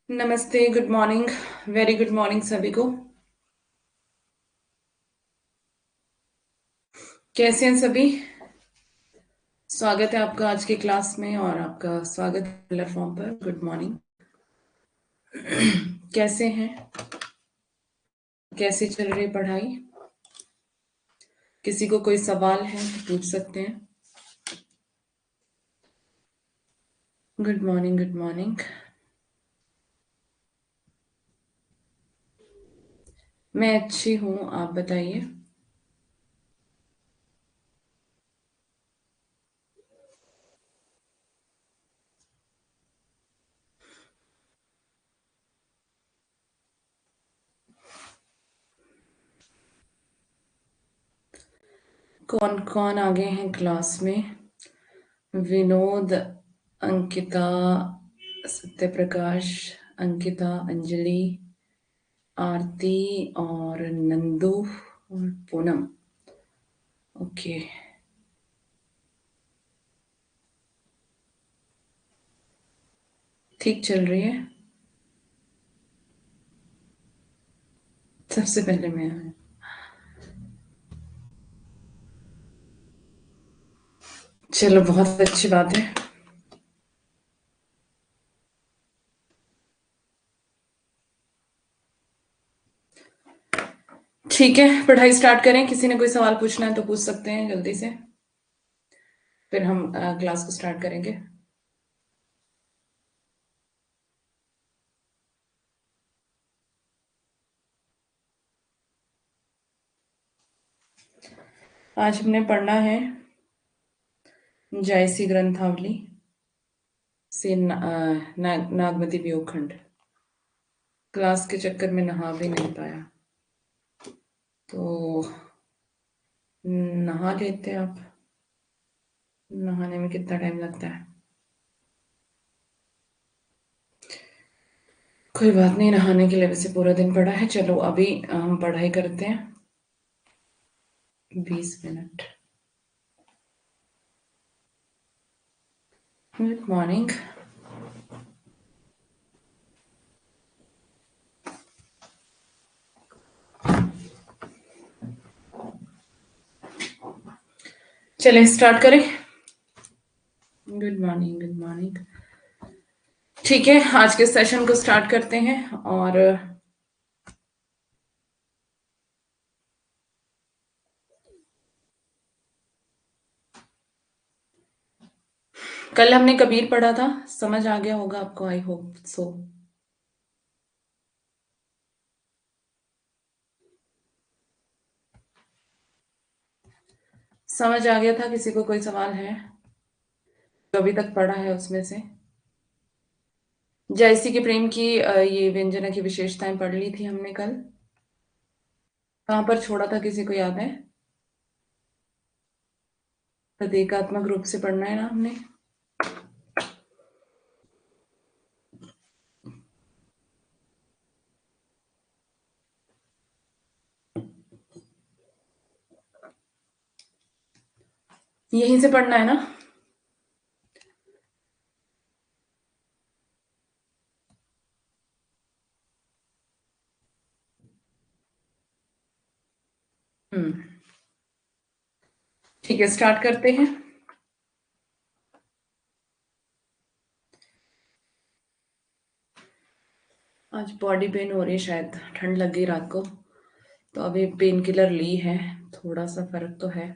नमस्ते, good morning, very good morning सभी को। कैसे हैं सभी? स्वागत है आपका आज की क्लास में और आपका स्वागत है प्लेटफॉर्म पर। Good morning. कैसे हैं? कैसी चल रही पढ़ाई? किसी को कोई सवाल है तो पूछ सकते हैं। Good morning, good morning. मैं अच्छी हूँ, आप बताइए। कौन कौन आगे हैं क्लास में? विनोद, अंकिता, सत्यप्रकाश, अंकिता, अंजलि, आरती और नंदू और पूनम। ओके। ठीक चल रही है। सबसे पहले मैं चलो, बहुत अच्छी बात है। ठीक है, पढ़ाई स्टार्ट करें। किसी ने कोई सवाल पूछना है तो पूछ सकते हैं जल्दी से, फिर हम क्लास को स्टार्ट करेंगे। आज हमने पढ़ना है जायसी ग्रंथावली से नागमती वियोग खंड। क्लास के चक्कर में नहा भी नहीं पाया, तो नहा लेते हैं। आप नहाने में कितना टाइम लगता है? कोई बात नहीं, नहाने के लिए वैसे पूरा दिन पड़ा है। चलो अभी हम पढ़ाई करते हैं। 20 मिनट। Good morning. चलें स्टार्ट करें। Good morning, good morning. ठीक है, आज के सेशन को स्टार्ट करते हैं। और कल हमने कबीर पढ़ा था, समझ आ गया होगा आपको, आई होप सो। समझ आ गया था? किसी को कोई सवाल है जो अभी तक पढ़ा है उसमें से? जयसी के प्रेम की ये व्यंजना की विशेषताएं पढ़ ली थी हमने कल। कहाँ पर छोड़ा था, किसी को याद है? प्रतीकात्मक रूप से पढ़ना है ना हमने। यहीं से पढ़ना है ना? हम्म, ठीक है, स्टार्ट करते हैं। आज बॉडी पेन हो रही है, शायद ठंड लग गई रात को, तो अभी पेन किलर ली है। थोड़ा सा फर्क तो है,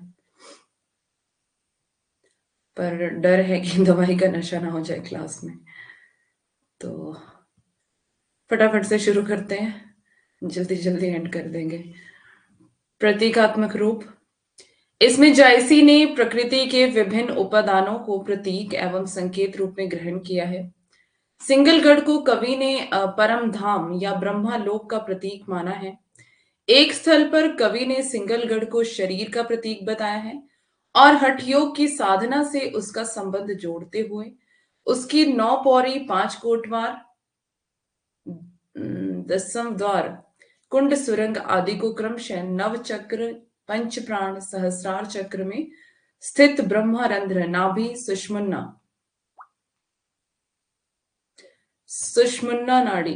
पर डर है कि दवाई का नशा ना हो जाए क्लास में। तो फटाफट से शुरू करते हैं, जल्दी जल्दी एंड कर देंगे। प्रतीकात्मक रूप। इसमें जायसी ने प्रकृति के विभिन्न उपादानों को प्रतीक एवं संकेत रूप में ग्रहण किया है। सिंगलगढ़ को कवि ने परम धाम या ब्रह्मा लोक का प्रतीक माना है। एक स्थल पर कवि ने सिंगलगढ़ को शरीर का प्रतीक बताया है और हठयोग की साधना से उसका संबंध जोड़ते हुए उसकी 9 पौड़ी 5 कोटवार, दसम द्वार, कुंड सुरंग आदि को क्रमशः नव चक्र, पंच प्राण, सहस्रार चक्र में स्थित ब्रह्मरंध्र, नाभि, सुषुम्ना नाड़ी,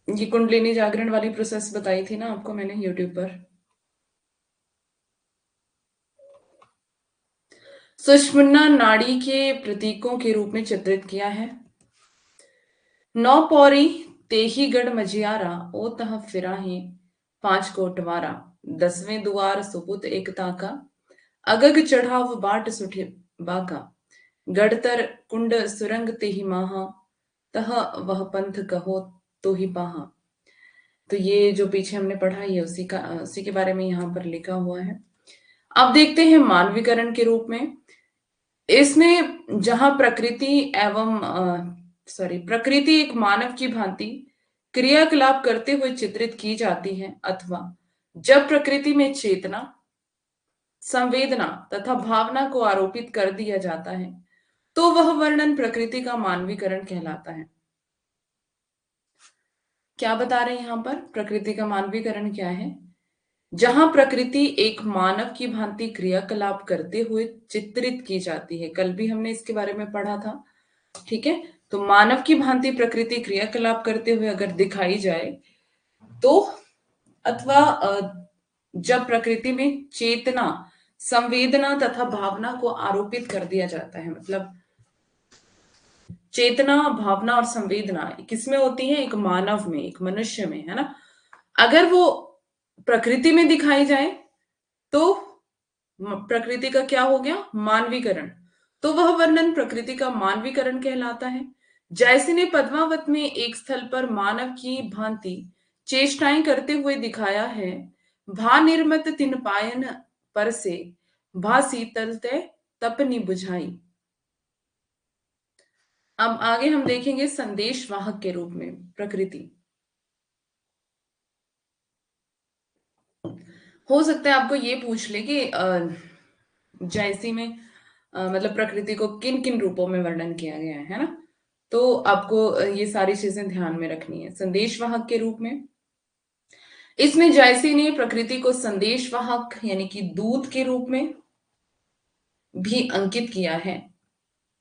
ये कुंडलिनी जागरण वाली प्रोसेस बताई थी ना आपको मैंने यूट्यूब पर। सुषुम्ना नाड़ी के प्रतीकों के रूप में चित्रित किया है। 9 पौड़ी तेही गढ़ मझियारा, ओ तह फिराही 5 कोटवारा, 10वें दुआर सुपुत एक ताका, अगग चढ़ाव बाट सुठे बाका, गढ़तर कुंड सुरंग तेहि माहा, तह वह पंथ कहो तो ही पाहा। तो ये जो पीछे हमने पढ़ा, ये उसी के बारे में यहाँ पर लिखा हुआ है। अब देखते हैं मानवीकरण के रूप में। इसमें जहां प्रकृति एक मानव की भांति क्रियाकलाप करते हुए चित्रित की जाती है, अथवा जब प्रकृति में चेतना, संवेदना तथा भावना को आरोपित कर दिया जाता है, तो वह वर्णन प्रकृति का मानवीकरण कहलाता है। क्या बता रहे हैं यहां पर? प्रकृति का मानवीकरण क्या है? जहां प्रकृति एक मानव की भांति क्रियाकलाप करते हुए चित्रित की जाती है, कल भी हमने इसके बारे में पढ़ा था। ठीक है, तो मानव की भांति प्रकृति क्रियाकलाप करते हुए अगर दिखाई जाए तो, अथवा जब प्रकृति में चेतना, संवेदना तथा भावना को आरोपित कर दिया जाता है, मतलब चेतना, भावना और संवेदना किसमें होती है? एक मानव में, एक मनुष्य में, है ना। अगर वो प्रकृति में दिखाई जाए तो प्रकृति का क्या हो गया? मानवीकरण। तो वह वर्णन प्रकृति का मानवीकरण कहलाता है। जैसे ने पद्मावत में एक स्थल पर मानव की भांति चेष्टाएं करते हुए दिखाया है, भा निर्मत तिन पायन पर से, भा शीतल ते तपनी बुझाई। अब आगे हम देखेंगे संदेश वाहक के रूप में प्रकृति। हो सकता है आपको ये पूछ ले कि जैसी में मतलब प्रकृति को किन किन रूपों में वर्णन किया गया है ना। तो आपको ये सारी चीजें ध्यान में रखनी है। संदेशवाहक के रूप में इसमें जायसी ने प्रकृति को संदेशवाहक यानी कि दूत के रूप में भी अंकित किया है।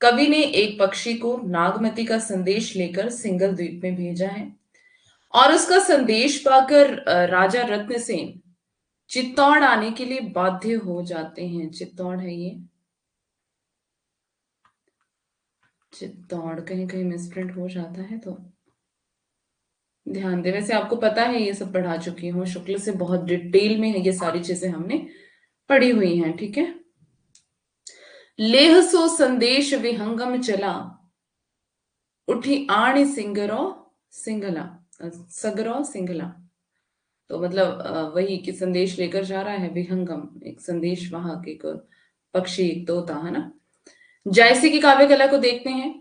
कवि ने एक पक्षी को नागमती का संदेश लेकर सिंगल द्वीप में भेजा है और उसका संदेश पाकर राजा रत्नसेन चित्तौड़ आने के लिए बाध्य हो जाते हैं। चित्तौड़ है ये, चित्तौड़ कहीं कहीं मिसप्रिंट हो जाता है तो ध्यान दे। वैसे आपको पता है, ये सब पढ़ा चुकी हूँ, शुक्ल से बहुत डिटेल में है, ये सारी चीजें हमने पढ़ी हुई हैं। ठीक है, लेह सो संदेश विहंगम चला, उठी आण सिंगरो सिंगला, सगरो सिंगला। तो मतलब वही कि संदेश लेकर जा रहा है विहंगम, एक संदेश वाहक, एक पक्षी, एक तोता, है ना। जायसी की काव्य कला को देखते हैं।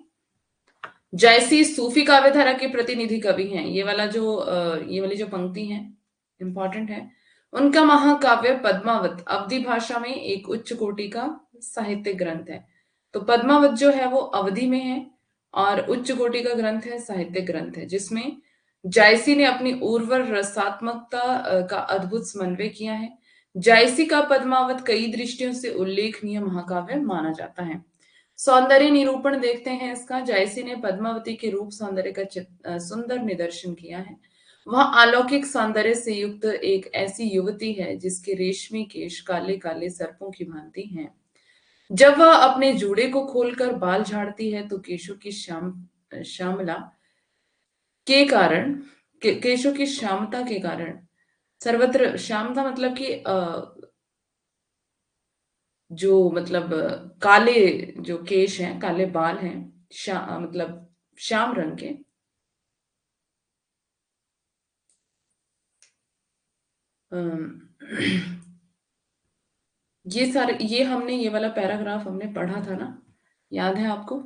जायसी सूफी काव्य धारा के प्रतिनिधि कवि हैं। ये वाली जो पंक्ति है इंपॉर्टेंट है। उनका महाकाव्य पद्मावत अवधी भाषा में एक उच्च कोटि का साहित्य ग्रंथ है। तो पद्मावत जो है वो अवधि में है और उच्च कोटि का ग्रंथ है, साहित्य ग्रंथ है, जिसमें जायसी ने अपनी उर्वर रसात्मकता का अद्भुत समन्वय किया है। जायसी का पद्मावत कई दृष्टियों से उल्लेखनीय महाकाव्य माना जाता है। सौंदर्य निरूपण देखते हैं इसका। जायसी ने पद्मावती के रूप सौंदर्य का सुंदर निदर्शन किया है। वह अलौकिक सौंदर्य से युक्त एक ऐसी युवती है जिसके रेशमी केश काले काले सर्पों की भांति हैं। जब वह अपने जूड़े को खोलकर बाल झाड़ती है तो केशों की श्यामला के कारण केशों की श्यामता के कारण सर्वत्र, श्यामता मतलब कि जो मतलब काले जो केश हैं, काले बाल हैं, मतलब श्याम रंग के। अम, ये वाला पैराग्राफ हमने पढ़ा था ना, याद है आपको,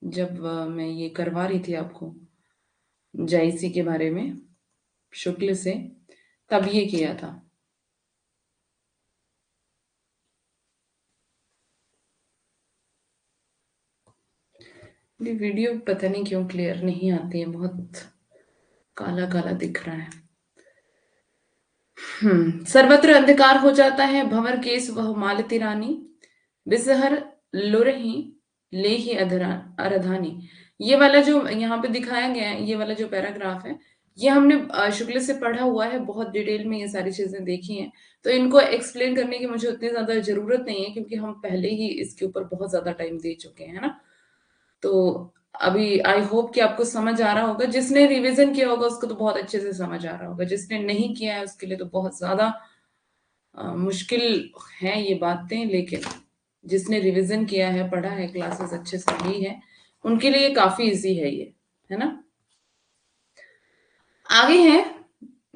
जब मैं ये करवा रही थी आपको जायसी के बारे में शुक्ल से, तब ये किया था। ये वीडियो पता नहीं क्यों क्लियर नहीं आती है, बहुत काला काला दिख रहा है। सर्वत्र अंधकार हो जाता है, भंवर केस वह मालती रानी, बिसहर लुरही ले ही अरधानी। ये वाला जो यहाँ पे दिखाया गया है, ये वाला जो पैराग्राफ है, ये हमने शुक्ल से पढ़ा हुआ है, बहुत डिटेल में ये सारी चीजें देखी हैं। तो इनको एक्सप्लेन करने की मुझे उतनी ज्यादा जरूरत नहीं है, क्योंकि हम पहले ही इसके ऊपर बहुत ज्यादा टाइम दे चुके हैं, है ना। तो अभी आई होप कि आपको समझ आ रहा होगा। जिसने रिवीजन किया होगा उसको तो बहुत अच्छे से समझ आ रहा होगा, जिसने नहीं किया है उसके लिए तो बहुत ज्यादा मुश्किल है ये बातें। लेकिन जिसने रिवीजन किया है, पढ़ा है, क्लासेस अच्छे से ली है, उनके लिए काफी इजी है ये, है ना। आगे है,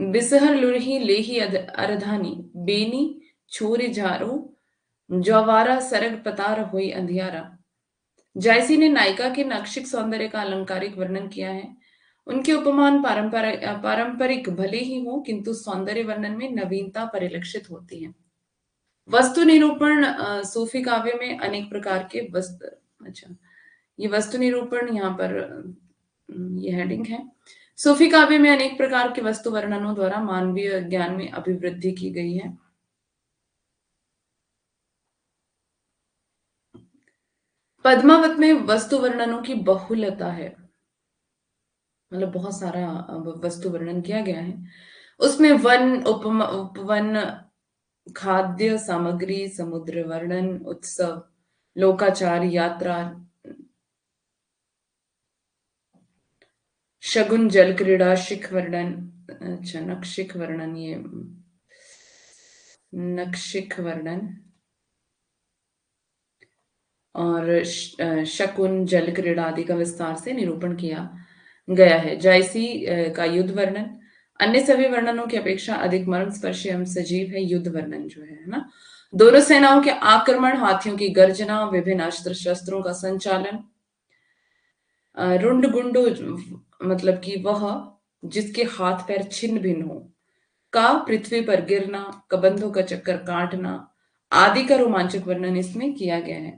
बिसहर लुरही लेही अरधानी, बेनी छोरी झारू, ज्वारा सरग पतार हुई अंधियारा। जायसी ने नायिका के नाक्षिक सौंदर्य का अलंकारिक वर्णन किया है। उनके उपमान पारंपरिक भले ही हो, किंतु सौंदर्य वर्णन में नवीनता परिलक्षित होती है। वस्तु निरूपण सूफी काव्य में अनेक प्रकार के वस्तु, अच्छा, ये वस्तु निरूपण यहाँ पर ये हेडिंग है। सूफी काव्य में अनेक प्रकार के वस्तु वर्णनों द्वारा मानवीय ज्ञान में अभिवृद्धि की गई है। पद्मावत में वस्तु वर्णनों की बहुलता है, मतलब बहुत सारा वस्तु वर्णन किया गया है। उसमें वन, उपवन, खाद्य सामग्री, समुद्र वर्णन, उत्सव, लोकाचार, यात्रा, शगुन, जल क्रीड़ा, शिख वर्णन, अच्छा नक्षिक वर्णन, ये नक्षिक वर्णन और शकुन, जल क्रीड़ा आदि का विस्तार से निरूपण किया गया है। जायसी का युद्ध वर्णन अन्य सभी वर्णनों की अपेक्षा अधिक मर्मस्पर्शी एवं सजीव है। युद्ध वर्णन जो है ना, दोनों सेनाओं के आक्रमण, हाथियों की गर्जना, विभिन्न अस्त्र शस्त्रों का संचालन, रुंड गुंडो मतलब कि वह जिसके हाथ पैर छिन्न भिन्न हो, का पृथ्वी पर गिरना, कबंधों का चक्कर काटना आदि का रोमांचक वर्णन इसमें किया गया है।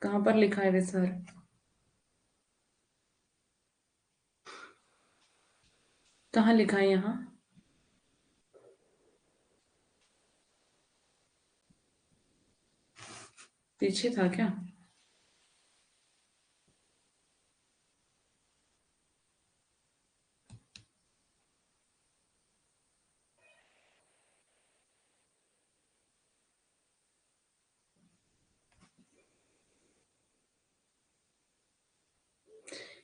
कहां पर लिखा है विसर? कहाँ लिखा है यहाँ? पीछे था क्या?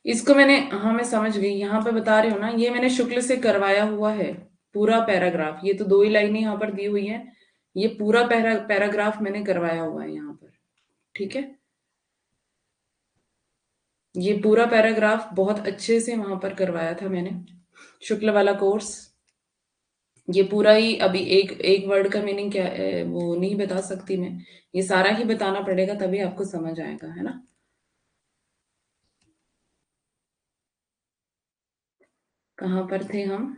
इसको मैंने, हाँ मैं समझ गई, यहाँ पे बता रही हूँ ना, ये मैंने शुक्ल से करवाया हुआ है पूरा पैराग्राफ। ये तो 2 ही लाइनें यहाँ पर दी हुई है, ये पूरा पैराग्राफ मैंने करवाया हुआ है यहाँ पर, ठीक है। ये पूरा पैराग्राफ बहुत अच्छे से वहां पर करवाया था मैंने, शुक्ल वाला कोर्स। ये पूरा ही अभी एक एक वर्ड का मीनिंग क्या है वो नहीं बता सकती मैं, ये सारा ही बताना पड़ेगा तभी आपको समझ आएगा, है ना। कहाँ पर थे हम?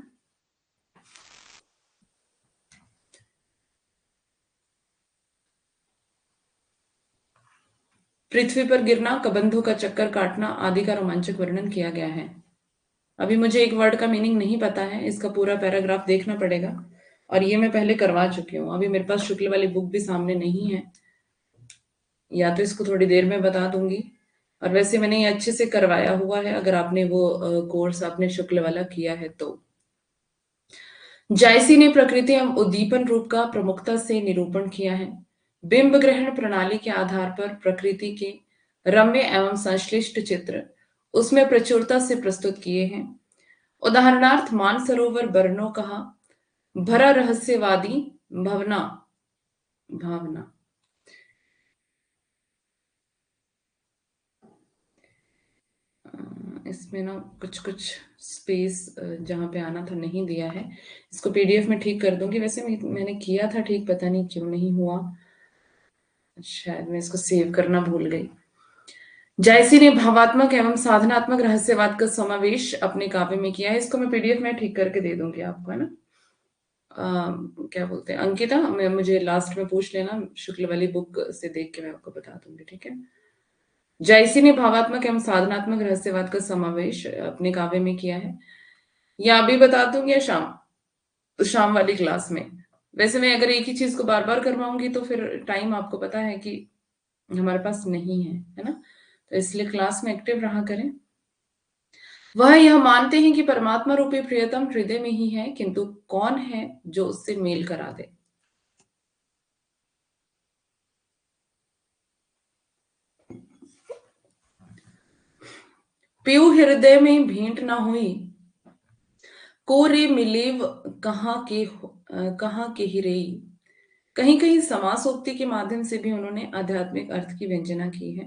पृथ्वी पर गिरना, कबंधों का चक्कर काटना आदि का रोमांचक वर्णन किया गया है। अभी मुझे एक वर्ड का मीनिंग नहीं पता है, इसका पूरा पैराग्राफ देखना पड़ेगा, और ये मैं पहले करवा चुकी हूँ। अभी मेरे पास शुक्ल वाली बुक भी सामने नहीं है, या तो इसको थोड़ी देर में बता दूंगी, और वैसे मैंने ये अच्छे से करवाया हुआ है अगर आपने वो कोर्स आपने शुक्ल वाला किया है तो। जायसी ने प्रकृति एवं उद्दीपन रूप का प्रमुखता से निरूपण किया है। बिंब ग्रहण प्रणाली के आधार पर प्रकृति के रम्य एवं संश्लिष्ट चित्र उसमें प्रचुरता से प्रस्तुत किए हैं। उदाहरणार्थ मानसरोवर बरनो कहा, भरा रहस्यवादी भवना भावना। इसमें ना कुछ कुछ स्पेस जहाँ पे आना था नहीं दिया है, इसको पीडीएफ में ठीक कर दूंगी। वैसे मैंने किया था ठीक, पता नहीं क्यों नहीं हुआ, शायद मैं इसको सेव करना भूल गई। जायसी ने भावात्मक एवं साधनात्मक रहस्यवाद का समावेश अपने काव्य में किया है। इसको मैं पीडीएफ में ठीक करके दे दूंगी आपको, है ना। क्या बोलते हैं अंकिता, मैं मुझे लास्ट में पूछ लेना, शुक्ल वाली बुक से देख के मैं आपको बता दूंगी, ठीक है। जायसी ने भावात्मक एवं साधनात्मक रहस्यवाद का समावेश अपने काव्य में किया है। या अभी बता दूंगी या शाम, तो शाम वाली क्लास में। वैसे मैं अगर एक ही चीज को बार बार करवाऊंगी तो फिर टाइम आपको पता है कि हमारे पास नहीं है ना, तो इसलिए क्लास में एक्टिव रहा करें। वह यह मानते हैं कि परमात्मा रूपी प्रियतम हृदय में ही है, किंतु कौन है जो उससे मेल करा दे। पीयू हृदय में भेंट ना हुई, को रे मिलेव कहाँ के ही रे। कहीं कहीं समासोक्ति के माध्यम से भी उन्होंने आध्यात्मिक अर्थ की व्यंजना की है।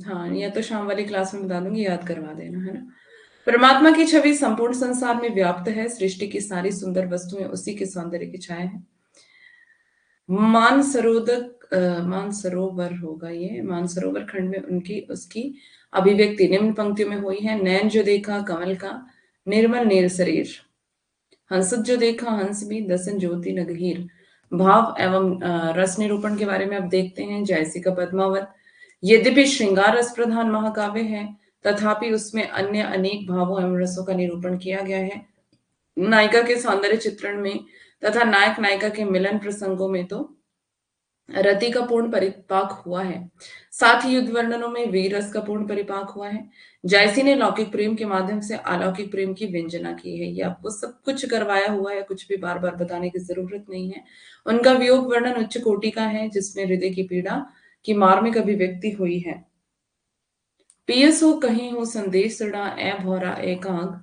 हाँ, या तो शाम वाली क्लास में बता दूंगी, याद करवा देना, है ना। परमात्मा की छवि संपूर्ण संसार में व्याप्त है, सृष्टि की सारी सुंदर वस्तुएं उसी के सौंदर्य की छाया है। मानसरोवर होगा ये, मानसरोवर खंड में उनकी उसकी अभिव्यक्ति निम्न पंक्तियों में हुई है। नैन जो देखा कमल का निर्मल नील शरीर, हंसत जो देखा हंस भी दसन ज्योति नगहीर। भाव एवं रस निरूपण के बारे में अब देखते हैं। जायसी का पद्मावत यद्यपि श्रृंगार रस प्रधान महाकाव्य है, तथापि उसमें अन्य अनेक भावों एवं रसों का निरूपण किया गया है। नायिका के सौंदर्य चित्रण में तथा नायक नायिका के मिलन प्रसंगों में तो रति का पूर्ण परिपाक हुआ है, साथ ही युद्ध वर्णनों में वीर रस का पूर्ण परिपाक हुआ है। जायसी ने लौकिक प्रेम के माध्यम से अलौकिक प्रेम की व्यंजना की है। ये आपको सब कुछ करवाया हुआ है, कुछ भी बार बार बताने की जरूरत नहीं है। उनका वियोग वर्णन उच्च कोटि का है, जिसमें हृदय की पीड़ा की मार्मिक अभिव्यक्ति हुई है। पियसो कहीं हो संदेश सड़ा ए भौरा एकांग,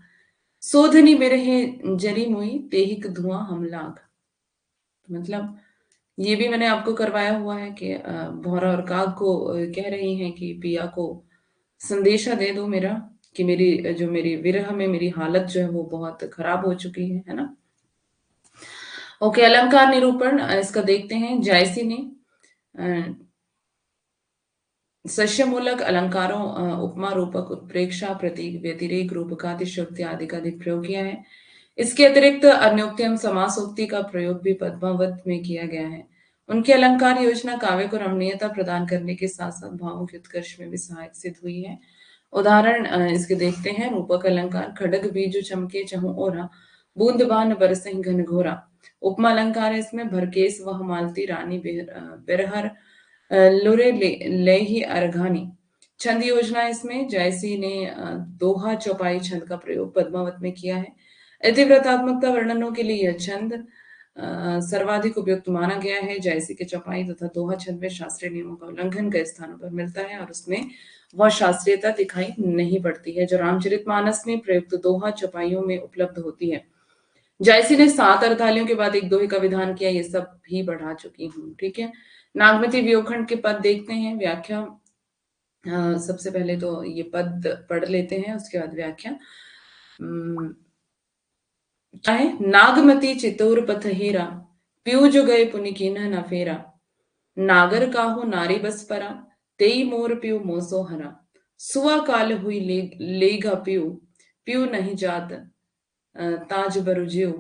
सोधनी बिरहे जरी मुई तेहिक धुआं हम लाग। मतलब ये भी मैंने आपको करवाया हुआ है कि भौरा और काग को कह रही हैं कि पिया को संदेशा दे दो मेरा, कि मेरी विरह में मेरी हालत जो है वो बहुत खराब हो चुकी है ना। ओके, अलंकार निरूपण इसका देखते हैं। जायसी ने सस्यमूलक अलंकारों, उपमा रूपक, उत्प्रेक्षा, प्रतीक, व्यतिरेक, रूपक, अतिशयोक्ति आदि का अधिक प्रयोग किया है। इसके अतिरिक्त अन्योक्ति एवं समासोक्ति का प्रयोग भी पद्मावत में किया गया है। उनकी अलंकार योजना काव्य को रमणीयता प्रदान करने के साथ साथ भावों के उत्कर्ष में भी सहायक सिद्ध हुई है। उदाहरण इसके देखते हैं। रूपक अलंकार, खड्ग बीजु चमके चहु ओरा, बूंद बान बरसहि घन घोरा। उपमा अलंकार है इसमें, भरकेस वह मालती रानी बिरहर लुरे ले ही अर्घानी। छंद योजना इसमें जायसी ने दोहा चौपाई छंद का प्रयोग पद्मावत में किया है। इतिव्रतात्मकता वर्णनों के लिए यह छंद सर्वाधिक उपयुक्त माना गया है। जायसी के चौपाई तथा दोहा छंद में शास्त्रीय नियमों का उल्लंघन कई स्थानों पर मिलता है और उसमें वह शास्त्रीयता दिखाई नहीं पड़ती है जो रामचरितमानस में प्रयुक्त दोहा चौपाइयों में उपलब्ध होती है। जायसी ने 7 अर्थालियों के बाद एक दोहे का विधान किया, ये सब भी बढ़ा चुकी हूँ, ठीक है। नागमती वियोखंड के पद देखते हैं, व्याख्या। सबसे पहले तो ये पद पढ़ लेते हैं, उसके बाद व्याख्या। क्या है? नागमती चितौर पथ हेरा, पीयू जो गए पुनि कीन्ह न फेरा। नागर काहू नारी बस परा, तेई मोर पीयू मोसो हरा। सुआ काल हुई लेगा पीयू, पीयू नहीं जात ताज बरु ज्यों।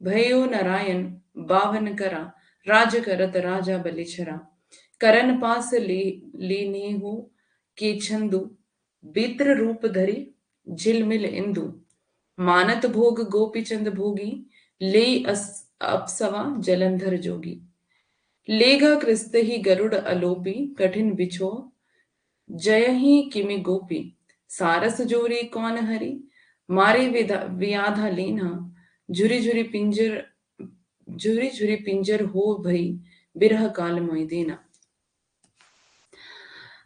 भयो नारायण बावन करा, राज करत राजा बलिछरा। करन पास लीनेहु के छंदु, बित्र रूप धरि झिलमिल इंदु। मानत भोग गोपीचंद भोगी, लेई अप्सवा जलंधर जोगी। लेगा कृस्त ही गरुड़ अलोपी, कठिन बिछो जय ही किमि गोपी। सारस जोरी कौन हरि, मारे व्याधा लीना। झुरी झुरी पिंजर, झुरी झुरी पिंजर हो भई, बिरह काल मोहि दीना।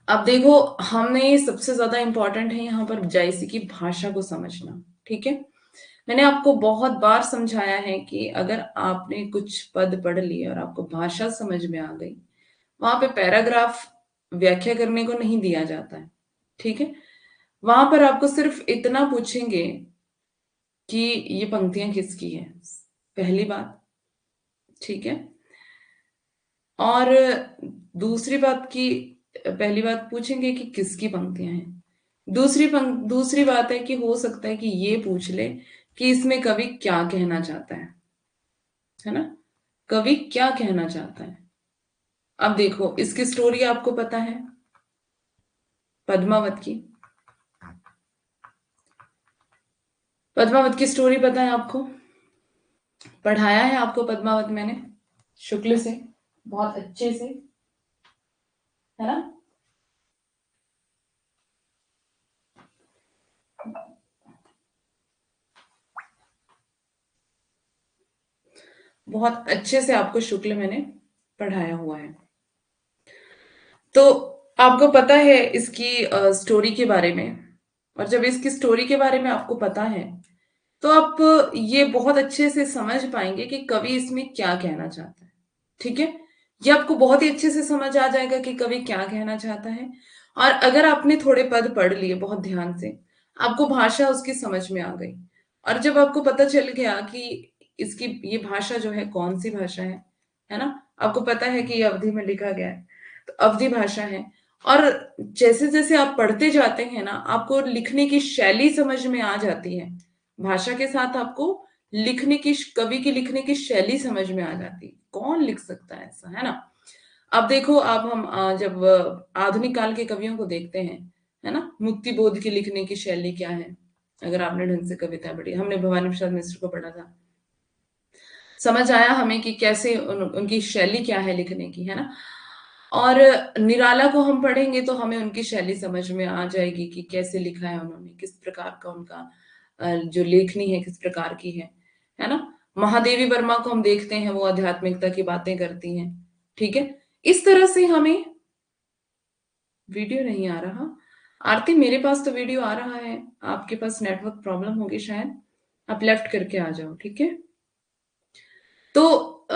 अब देखो, हमने सबसे ज्यादा इंपॉर्टेंट है यहाँ पर जायसी की भाषा को समझना, ठीक है। मैंने आपको बहुत बार समझाया है कि अगर आपने कुछ पद पढ़ लिए और आपको भाषा समझ में आ गई, वहां पे पैराग्राफ व्याख्या करने को नहीं दिया जाता है, ठीक है। वहां पर आपको सिर्फ इतना पूछेंगे कि ये पंक्तियां किसकी है, पहली बात, ठीक है। और दूसरी बात की, पहली बात पूछेंगे कि किसकी पंक्तियां हैं। दूसरी बात है कि हो सकता है कि ये पूछ ले कि इसमें कवि क्या कहना चाहता है ना, कवि क्या कहना चाहता है। अब देखो, इसकी स्टोरी आपको पता है, पद्मावत की। पद्मावत की स्टोरी पता है आपको, पढ़ाया है आपको पद्मावत मैंने शुक्ल से, बहुत अच्छे से, है ना। बहुत अच्छे से आपको शुक्ल मैंने पढ़ाया हुआ है। तो आपको पता है इसकी स्टोरी के बारे में, और जब इसकी स्टोरी के बारे में आपको पता है तो आप ये बहुत अच्छे से समझ पाएंगे कि कवि इसमें क्या कहना चाहता है, ठीक है। ये आपको बहुत ही अच्छे से समझ आ जाएगा कि कवि क्या कहना चाहता है। और अगर आपने थोड़े पद पढ़ लिए बहुत ध्यान से, आपको भाषा उसकी समझ में आ गई, और जब आपको पता चल गया कि इसकी ये भाषा जो है कौन सी भाषा है ना, आपको पता है कि ये अवधि में लिखा गया है, तो अवधि भाषा है। और जैसे जैसे आप पढ़ते जाते हैं ना, आपको लिखने की शैली समझ में आ जाती है, भाषा के साथ आपको लिखने की, कवि की लिखने की शैली समझ में आ जाती है, कौन लिख सकता है ऐसा, है ना। अब देखो, अब हम जब आधुनिक काल के कवियों को देखते हैं, है ना, मुक्ति बोध की लिखने की शैली क्या है। अगर आपने ढंग से कविता पढ़ी, हमने भवानी प्रसाद मिश्र को पढ़ा था, समझ आया हमें कि कैसे उनकी शैली क्या है लिखने की, है ना। और निराला को हम पढ़ेंगे तो हमें उनकी शैली समझ में आ जाएगी कि कैसे लिखा है उन्होंने, किस प्रकार का उनका जो लेखनी है किस प्रकार की है ना। महादेवी वर्मा को हम देखते हैं, वो आध्यात्मिकता की बातें करती हैं, ठीक है। इस तरह से हमें, वीडियो नहीं आ रहा आरती, मेरे पास तो वीडियो आ रहा है, आपके पास नेटवर्क प्रॉब्लम होगी शायद, आप लेफ्ट करके आ जाओ, ठीक है। तो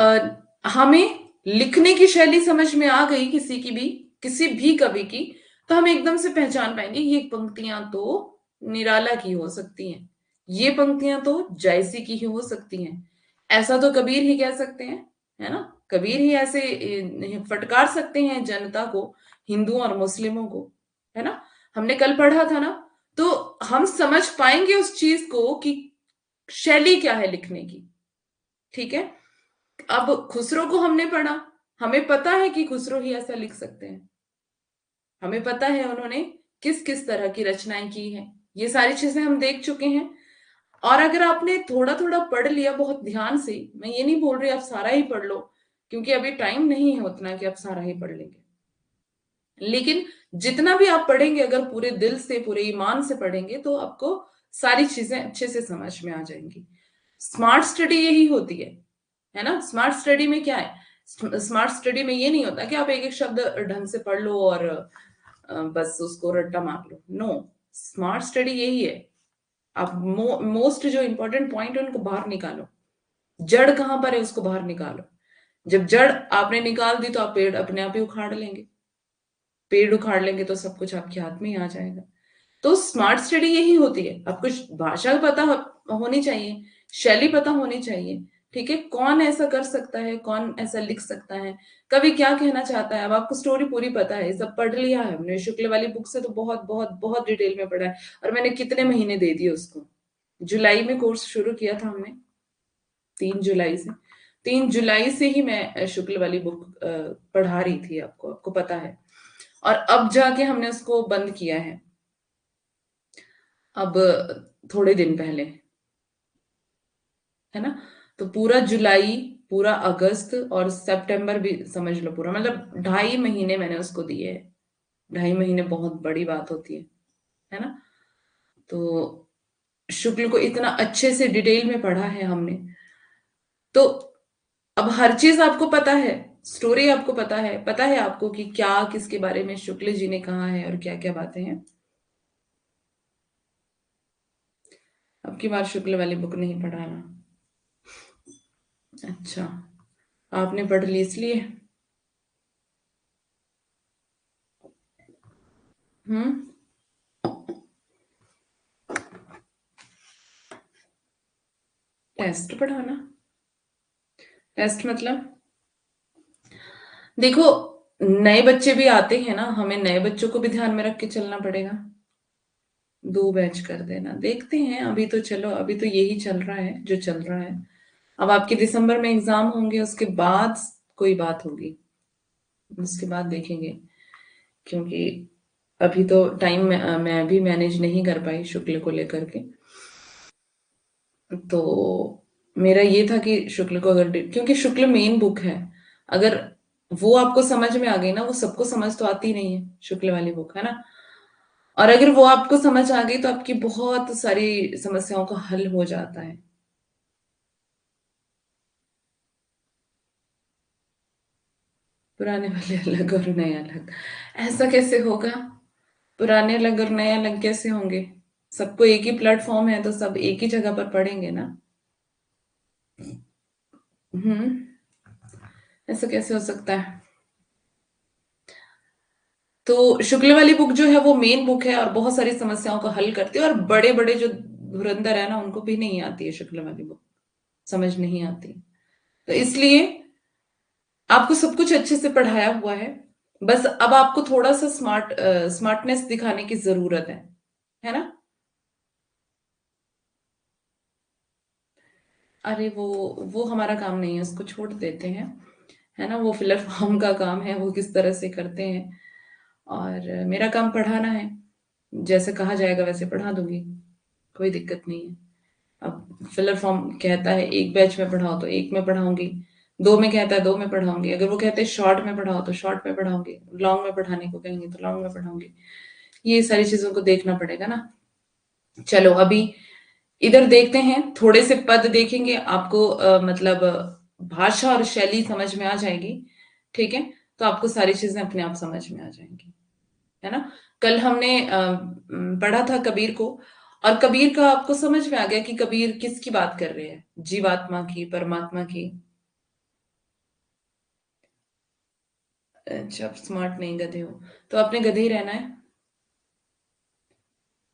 हमें लिखने की शैली समझ में आ गई किसी भी कवि की, तो हम एकदम से पहचान पाएंगे ये पंक्तियां तो निराला की हो सकती हैं, ये पंक्तियां तो जायसी की ही हो सकती हैं। ऐसा तो कबीर ही कह सकते हैं, है ना। कबीर ही ऐसे फटकार सकते हैं जनता को, हिंदुओं और मुस्लिमों को, है ना। हमने कल पढ़ा था ना, तो हम समझ पाएंगे उस चीज को कि शैली क्या है लिखने की, ठीक है। अब खुसरो को हमने पढ़ा, हमें पता है कि खुसरो ही ऐसा लिख सकते हैं, हमें पता है उन्होंने किस किस तरह की रचनाएं की हैं, ये सारी चीजें हम देख चुके हैं। और अगर आपने थोड़ा थोड़ा पढ़ लिया बहुत ध्यान से, मैं ये नहीं बोल रही आप सारा ही पढ़ लो, क्योंकि अभी टाइम नहीं है उतना कि आप सारा ही पढ़ लेंगे, लेकिन जितना भी आप पढ़ेंगे, अगर पूरे दिल से पूरे ईमान से पढ़ेंगे, तो आपको सारी चीजें अच्छे से समझ में आ जाएंगी। स्मार्ट स्टडी यही होती है ना। स्मार्ट स्टडी में क्या है, स्मार्ट स्टडी में ये नहीं होता कि आप एक एक शब्द ढंग से पढ़ लो और बस उसको रट्टा मार लो, नो। स्मार्ट स्टडी यही है, आप मोस्ट जो इंपॉर्टेंट पॉइंट है उनको बाहर निकालो, जड़ कहाँ पर है उसको बाहर निकालो। जब जड़ आपने निकाल दी तो आप पेड़ अपने आप ही उखाड़ लेंगे। पेड़ उखाड़ लेंगे तो सब कुछ आपके हाथ में ही आ जाएगा। तो स्मार्ट स्टडी यही होती है। आपको भाषा पता होनी चाहिए, शैली पता होनी चाहिए। ठीक है, कौन ऐसा कर सकता है, कौन ऐसा लिख सकता है, कवि क्या कहना चाहता है। अब आपको स्टोरी पूरी पता है, सब पढ़ लिया है हमने। शुक्ल वाली बुक से तो बहुत बहुत बहुत डिटेल में पढ़ा है। और मैंने कितने महीने दे दिए उसको। जुलाई में कोर्स शुरू किया था हमने, 3 जुलाई से। 3 जुलाई से ही मैं शुक्ल वाली बुक पढ़ा रही थी, आपको आपको पता है। और अब जाके हमने उसको बंद किया है, अब थोड़े दिन पहले, है ना। तो पूरा जुलाई, पूरा अगस्त और सितंबर भी समझ लो पूरा, मतलब 2.5 महीने मैंने उसको दिए है। 2.5 महीने बहुत बड़ी बात होती है ना। तो शुक्ल को इतना अच्छे से डिटेल में पढ़ा है हमने। तो अब हर चीज आपको पता है, स्टोरी आपको पता है आपको कि क्या किसके बारे में शुक्ल जी ने कहा है और क्या क्या बातें हैं। अब की बार शुक्ल वाली बुक नहीं पढ़ाना। अच्छा, आपने पढ़ ली इसलिए। हम्म। टेस्ट पढ़ाना? टेस्ट मतलब? देखो, नए बच्चे भी आते हैं ना, हमें नए बच्चों को भी ध्यान में रख के चलना पड़ेगा। 2 बैच कर देना, देखते हैं। अभी तो चलो, अभी तो यही चल रहा है जो चल रहा है। अब आपके दिसंबर में एग्जाम होंगे, उसके बाद कोई बात होगी, उसके बाद देखेंगे। क्योंकि अभी तो टाइम मैं भी मैनेज नहीं कर पाई शुक्ल को लेकर के। तो मेरा ये था कि शुक्ल को अगर, क्योंकि शुक्ल मेन बुक है, अगर वो आपको समझ में आ गई ना, वो सबको समझ तो आती नहीं है शुक्ल वाली बुक, है ना। और अगर वो आपको समझ आ गई तो आपकी बहुत सारी समस्याओं का हल हो जाता है। पुराने वाले अलग और नए अलग, ऐसा कैसे होगा? पुराने अलग और नए अलग कैसे होंगे? सबको एक ही प्लेटफॉर्म है तो सब एक ही जगह पर पढ़ेंगे ना। हम्म। ऐसा कैसे हो सकता है? तो शुक्ल वाली बुक जो है वो मेन बुक है और बहुत सारी समस्याओं का हल करती है। और बड़े बड़े जो धुरंधर है ना, उनको भी नहीं आती है शुक्ल वाली बुक, समझ नहीं आती। तो इसलिए आपको सब कुछ अच्छे से पढ़ाया हुआ है। बस अब आपको थोड़ा सा स्मार्टनेस दिखाने की जरूरत है ना। अरे वो हमारा काम नहीं है, उसको छोड़ देते हैं, है ना। वो फिलर फॉर्म का काम है, वो किस तरह से करते हैं। और मेरा काम पढ़ाना है, जैसे कहा जाएगा वैसे पढ़ा दूंगी, कोई दिक्कत नहीं है। अब फिलर फॉर्म कहता है 1 बैच में पढ़ाओ तो 1 में पढ़ाऊंगी, 2 में कहता है 2 में पढ़ाऊंगी, अगर वो कहते हैं शॉर्ट में पढ़ाओ तो शॉर्ट में पढ़ाऊंगी, लॉन्ग में पढ़ाने को कहेंगे तो लॉन्ग में पढ़ाऊंगी। ये सारी चीजों को देखना पड़ेगा ना। चलो अभी इधर देखते हैं, थोड़े से पद देखेंगे आपको, मतलब भाषा और शैली समझ में आ जाएगी। ठीक है, तो आपको सारी चीजें अपने आप समझ में आ जाएंगी, है ना। कल हमने पढ़ा था कबीर को, और कबीर का आपको समझ में आ गया कि कबीर किसकी बात कर रहे हैं, जीवात्मा की, परमात्मा की। अच्छा, आप स्मार्ट नहीं, गधे हो, तो आपने गधे ही रहना है।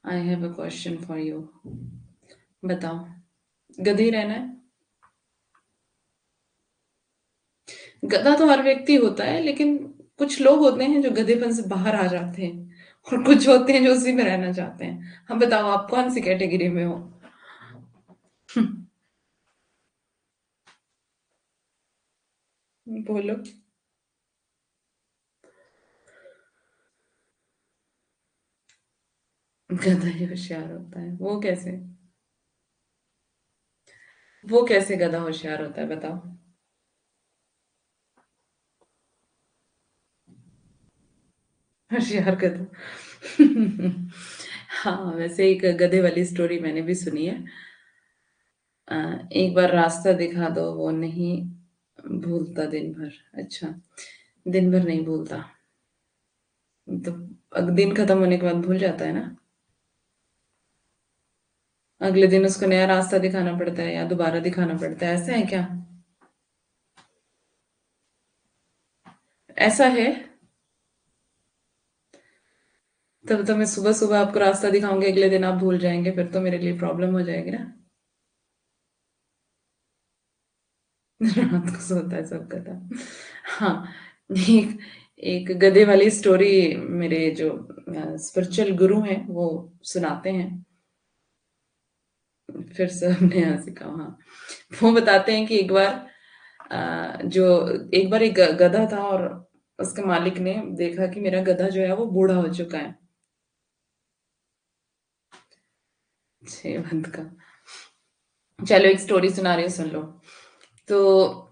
I have a question for you, बताओ, गधे ही रहना है? गधा तो हर व्यक्ति होता है, लेकिन कुछ लोग होते हैं जो गधेपन से बाहर आ जाते हैं, और कुछ होते हैं जो उसी में रहना चाहते हैं। हम बताओ, आप कौन सी कैटेगरी में हो? बोलो। गधा ही होशियार होता है, वो कैसे? वो कैसे गधा होशियार होता है, बताओ। होशियार गधा। हाँ, वैसे एक गधे वाली स्टोरी मैंने भी सुनी है। एक बार रास्ता दिखा दो, वो नहीं भूलता दिन भर। अच्छा, दिन भर नहीं भूलता, तो दिन खत्म होने के बाद भूल जाता है ना। अगले दिन उसको नया रास्ता दिखाना पड़ता है या दोबारा दिखाना पड़ता है, ऐसा है क्या? ऐसा है? तब तो मैं सुबह सुबह आपको रास्ता दिखाऊंगी, अगले दिन आप भूल जाएंगे, फिर तो मेरे लिए प्रॉब्लम हो जाएगी ना। रात को सोता है सब गधा। हाँ, एक एक गधे वाली स्टोरी मेरे जो स्पिरिचुअल गुरु हैं वो सुनाते हैं। फिर से हमने हंसी का, हाँ। वो बताते हैं कि एक बार जो एक बार एक गधा था और उसके मालिक ने देखा कि मेरा गधा जो है वो बूढ़ा हो चुका है। 6 मंथ का। चलो एक स्टोरी सुना रही हूँ, सुन लो। तो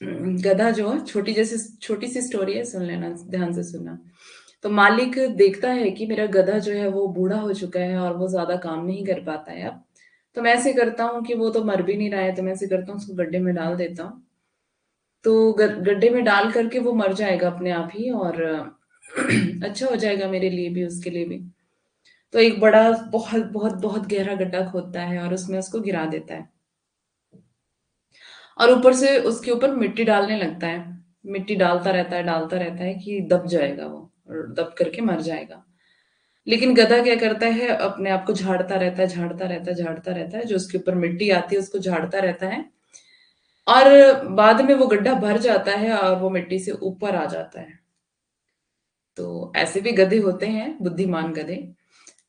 गधा जो छोटी सी स्टोरी है, सुन लेना, ध्यान से सुनना। तो मालिक देखता है कि मेरा गधा जो है वो बूढ़ा हो चुका है और वो ज्यादा काम नहीं कर पाता है अब। तो मैं ऐसे करता हूँ कि वो तो मर भी नहीं रहा है, तो मैं ऐसे करता हूँ उसको गड्ढे में डाल देता हूँ। तो गड्ढे में डाल करके वो मर जाएगा अपने आप ही, और अच्छा हो जाएगा मेरे लिए भी उसके लिए भी। तो एक बड़ा बहुत बहुत बहुत गहरा गड्ढा खोदता है और उसमें उसको गिरा देता है, और ऊपर से उसके ऊपर मिट्टी डालने लगता है। मिट्टी डालता रहता है कि दब जाएगा वो, और दब करके मर जाएगा। लेकिन गधा क्या करता है, अपने आप को झाड़ता रहता है, झाड़ता रहता है, जो उसके ऊपर मिट्टी आती है उसको झाड़ता रहता है। और बाद में वो गड्ढा भर जाता है और वो मिट्टी से ऊपर आ जाता है। तो ऐसे भी गधे होते हैं, बुद्धिमान गधे।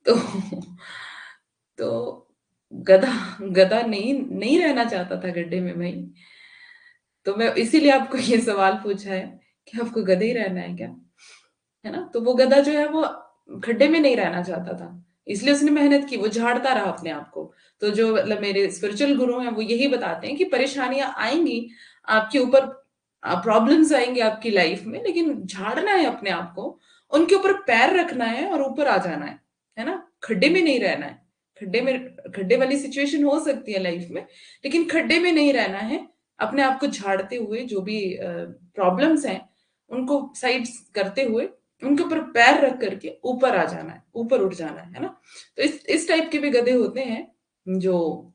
तो तो गधा गधा नहीं नहीं रहना चाहता था गड्ढे में भाई। तो मैं इसीलिए आपको ये सवाल पूछा है कि आपको गधे ही रहना है क्या, है ना? तो वो गधा जो है वो खड्डे में नहीं रहना चाहता था, इसलिए उसने मेहनत की, वो झाड़ता रहा अपने आप को। तो जो मतलब मेरे स्पिरिचुअल गुरु हैं वो यही बताते हैं कि परेशानियां आएंगी आपके ऊपर, प्रॉब्लम्स आएंगे आपकी लाइफ में, लेकिन झाड़ना है अपने आप को, उनके ऊपर पैर रखना है और ऊपर आ जाना है ना? खड्डे में नहीं रहना है। खड्डे में, खड्डे वाली सिचुएशन हो सकती है लाइफ में, लेकिन खड्डे में नहीं रहना है। अपने आप को झाड़ते हुए जो भी प्रॉब्लम्स हैं उनको साइड करते हुए उनके ऊपर पैर रख करके ऊपर आ जाना है, ऊपर उठ जाना है ना? तो इस टाइप के भी गधे होते हैं जो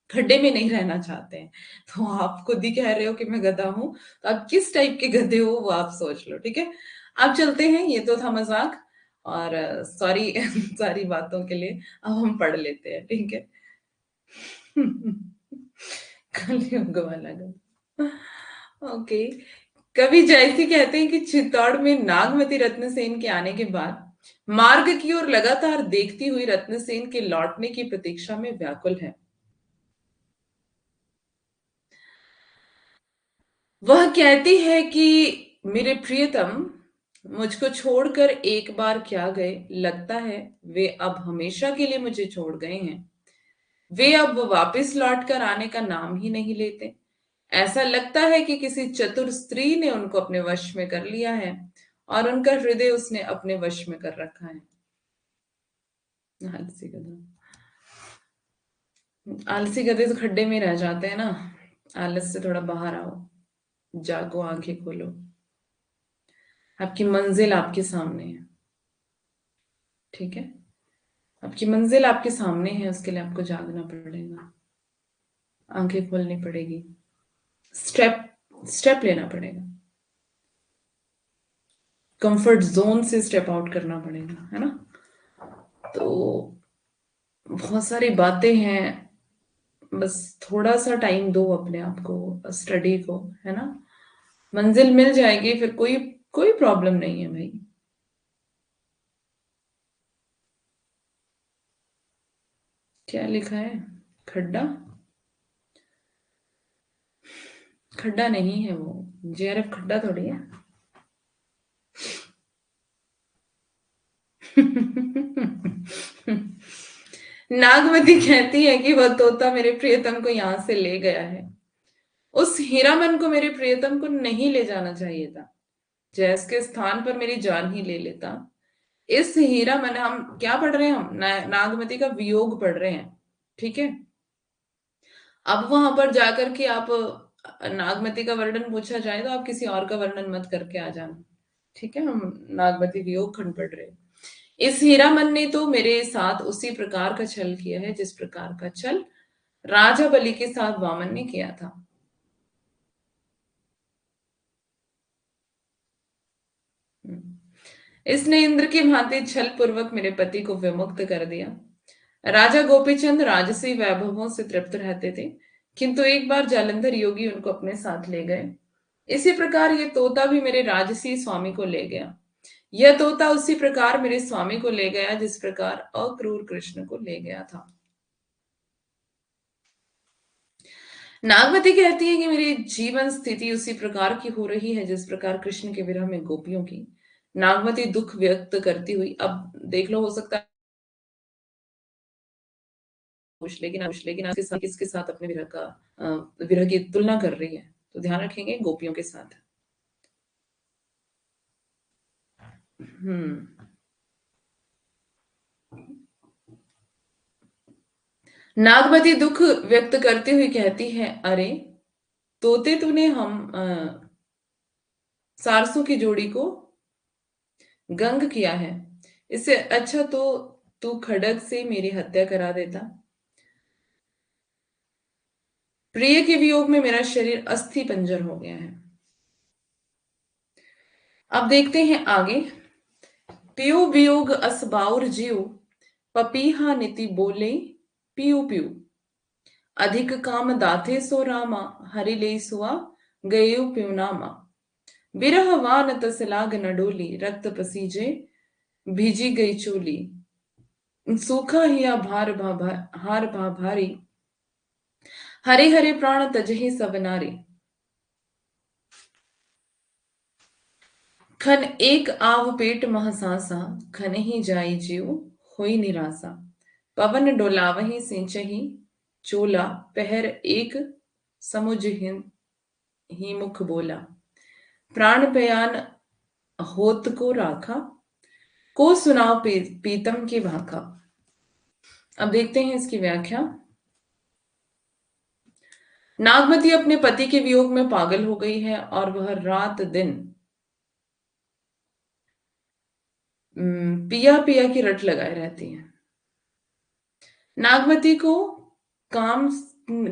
खड्डे में नहीं रहना चाहते हैं। तो आप खुद ही कह रहे हो कि मैं गधा हूं, तो आप किस टाइप के गधे हो वो आप सोच लो, ठीक है? आप चलते हैं, ये तो था मजाक। और सॉरी सारी बातों के लिए। अब हम पढ़ लेते हैं, ठीक है? कलयुग वाला गधा। ओके। कवि जयसी कहते हैं कि चित्तौड़ में नागमती रत्नसेन के आने के बाद मार्ग की ओर लगातार देखती हुई रत्नसेन के लौटने की प्रतीक्षा में व्याकुल है। वह कहती है कि मेरे प्रियतम मुझको छोड़कर एक बार क्या गए, लगता है वे अब हमेशा के लिए मुझे छोड़ गए हैं। वे अब वापस लौट कर आने का नाम ही नहीं लेते। ऐसा लगता है कि किसी चतुर स्त्री ने उनको अपने वश में कर लिया है और उनका हृदय उसने अपने वश में कर रखा है। आलसी गधा। आलसी गधे तो खड्डे में रह जाते हैं ना। आलस से थोड़ा बाहर आओ, जागो, आंखें खोलो। आपकी मंजिल आपके सामने है, ठीक है? आपकी मंजिल आपके सामने है, उसके लिए आपको जागना पड़ेगा, आंखें खोलनी पड़ेगी, स्टेप स्टेप लेना पड़ेगा, कंफर्ट जोन से स्टेप आउट करना पड़ेगा, है ना? तो बहुत सारी बातें हैं, बस थोड़ा सा टाइम दो अपने आप को, स्टडी को, है ना? मंजिल मिल जाएगी, फिर कोई कोई प्रॉब्लम नहीं है भाई। क्या लिखा है? खड्डा? खड्डा नहीं है वो। जेआरएफ खड्डा थोड़ी है। नागमती कहती है कि वह तोता मेरे प्रियतम को यहां से ले गया है। उस हीरामन को मेरे प्रियतम को नहीं ले जाना चाहिए था। जैस के स्थान पर मेरी जान ही ले लेता। इस हीरामन, हम क्या पढ़ रहे हैं, हम नागमती का वियोग पढ़ रहे हैं, ठीक है? अब वहां पर जाकर के आप नागमती का वर्णन पूछा जाए तो आप किसी और का वर्णन मत करके आ जाना, ठीक है? हम नागमती वियोग खंड पढ़ रहे हैं। इस हीरामन ने तो मेरे साथ उसी प्रकार का छल किया है जिस प्रकार का छल राजा बलि के साथ वामन ने किया था। इसने इंद्र की भांति छल पूर्वक मेरे पति को विमुक्त कर दिया। राजा गोपीचंद राजसी वैभवों से तृप्त रहते थे, किंतु एक बार जालंधर योगी उनको अपने साथ ले गए। इसी प्रकार यह तोता भी मेरे राजसी स्वामी को ले गया। यह तोता उसी प्रकार मेरे स्वामी को ले गया जिस प्रकार अक्रूर कृष्ण को ले गया था। नागवती कहती है कि मेरी जीवन स्थिति उसी प्रकार की हो रही है जिस प्रकार कृष्ण के विरह में गोपियों की। नागवती दुख व्यक्त करती हुई, अब देख लो, हो सकता है लेकिन किसके साथ अपने विरह का विरह की तुलना कर रही है, तो ध्यान रखेंगे गोपियों के साथ। हम्म नागवती दुख व्यक्त करती हुई कहती है, अरे तोते तूने हम सारसों की जोड़ी को गंग किया है। इससे अच्छा तो तू खड़ग से मेरी हत्या करा देता। प्रिय के वियोग में मेरा शरीर अस्थि पंजर हो गया है। अब देखते हैं आगे। पियो वियोग अस बाउर जीव, पपीहा नीति बोले पियू पियू। अधिक काम दाथे सो रामा, हरि ले सुआ गयो पियू नामा। बिरह वान तस लाग न डोली, रक्त पसीजे भीजी गई चोली। सूखा हिया हार भा भारी, हरे हरे प्राण तजहि सब नारी। खन एक आव पेट महसासा, खन ही जाई जीव होई निरासा। पवन डोलावही सिंचही चोला, पहर एक समुझ ही मुख बोला। प्राण पयान होत को राखा, को सुनाओ पीतम की भाखा। अब देखते हैं इसकी व्याख्या। नागमती अपने पति के वियोग में पागल हो गई है और वह रात दिन पिया पिया की रट लगाए रहती है। नागमती को काम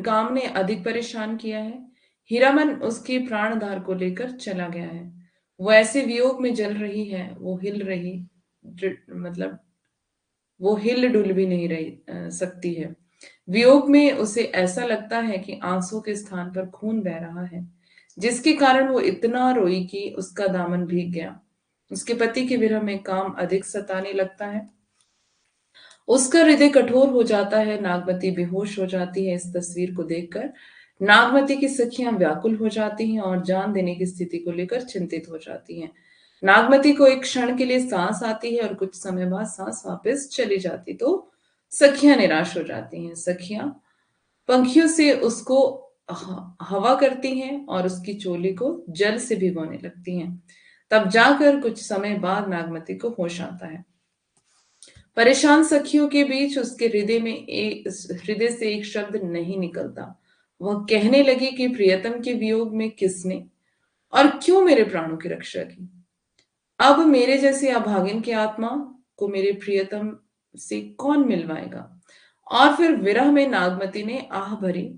काम ने अधिक परेशान किया है। हीरामन उसके प्राणधार को लेकर चला गया है। वो ऐसे वियोग में जल रही है, वो हिल रही, मतलब वो हिल डुल भी नहीं रही सकती है। वियोग में उसे ऐसा लगता है कि आंसू के स्थान पर खून बह रहा है, जिसके कारण वो इतना रोई कि उसका दामन भीग गया। उसके पति के विरह में काम अधिक सताने लगता है। उसका हृदय कठोर हो जाता है। नागमती बेहोश हो जाती है। इस तस्वीर को देखकर नागमती की सखियां व्याकुल हो जाती हैं और जान देने की स्थिति को लेकर चिंतित हो जाती हैं। नागमती को एक क्षण के लिए सांस आती है और कुछ समय बाद सांस वापस चली जाती, तो सखियां निराश हो जाती हैं। सखियां पंखियों से उसको हवा करती हैं और उसकी चोली को जल से भिगोने लगती हैं। तब जाकर कुछ समय बाद नागमती को होश आता है। परेशान सखियों के बीच उसके हृदय से एक शब्द नहीं निकलता। वह कहने लगी कि प्रियतम के वियोग में किसने और क्यों मेरे प्राणों की रक्षा की। अब मेरे जैसे अभागिन की आत्मा को मेरे प्रियतम से कौन मिलवाएगा। और फिर विरह में नागमती ने आह भरी,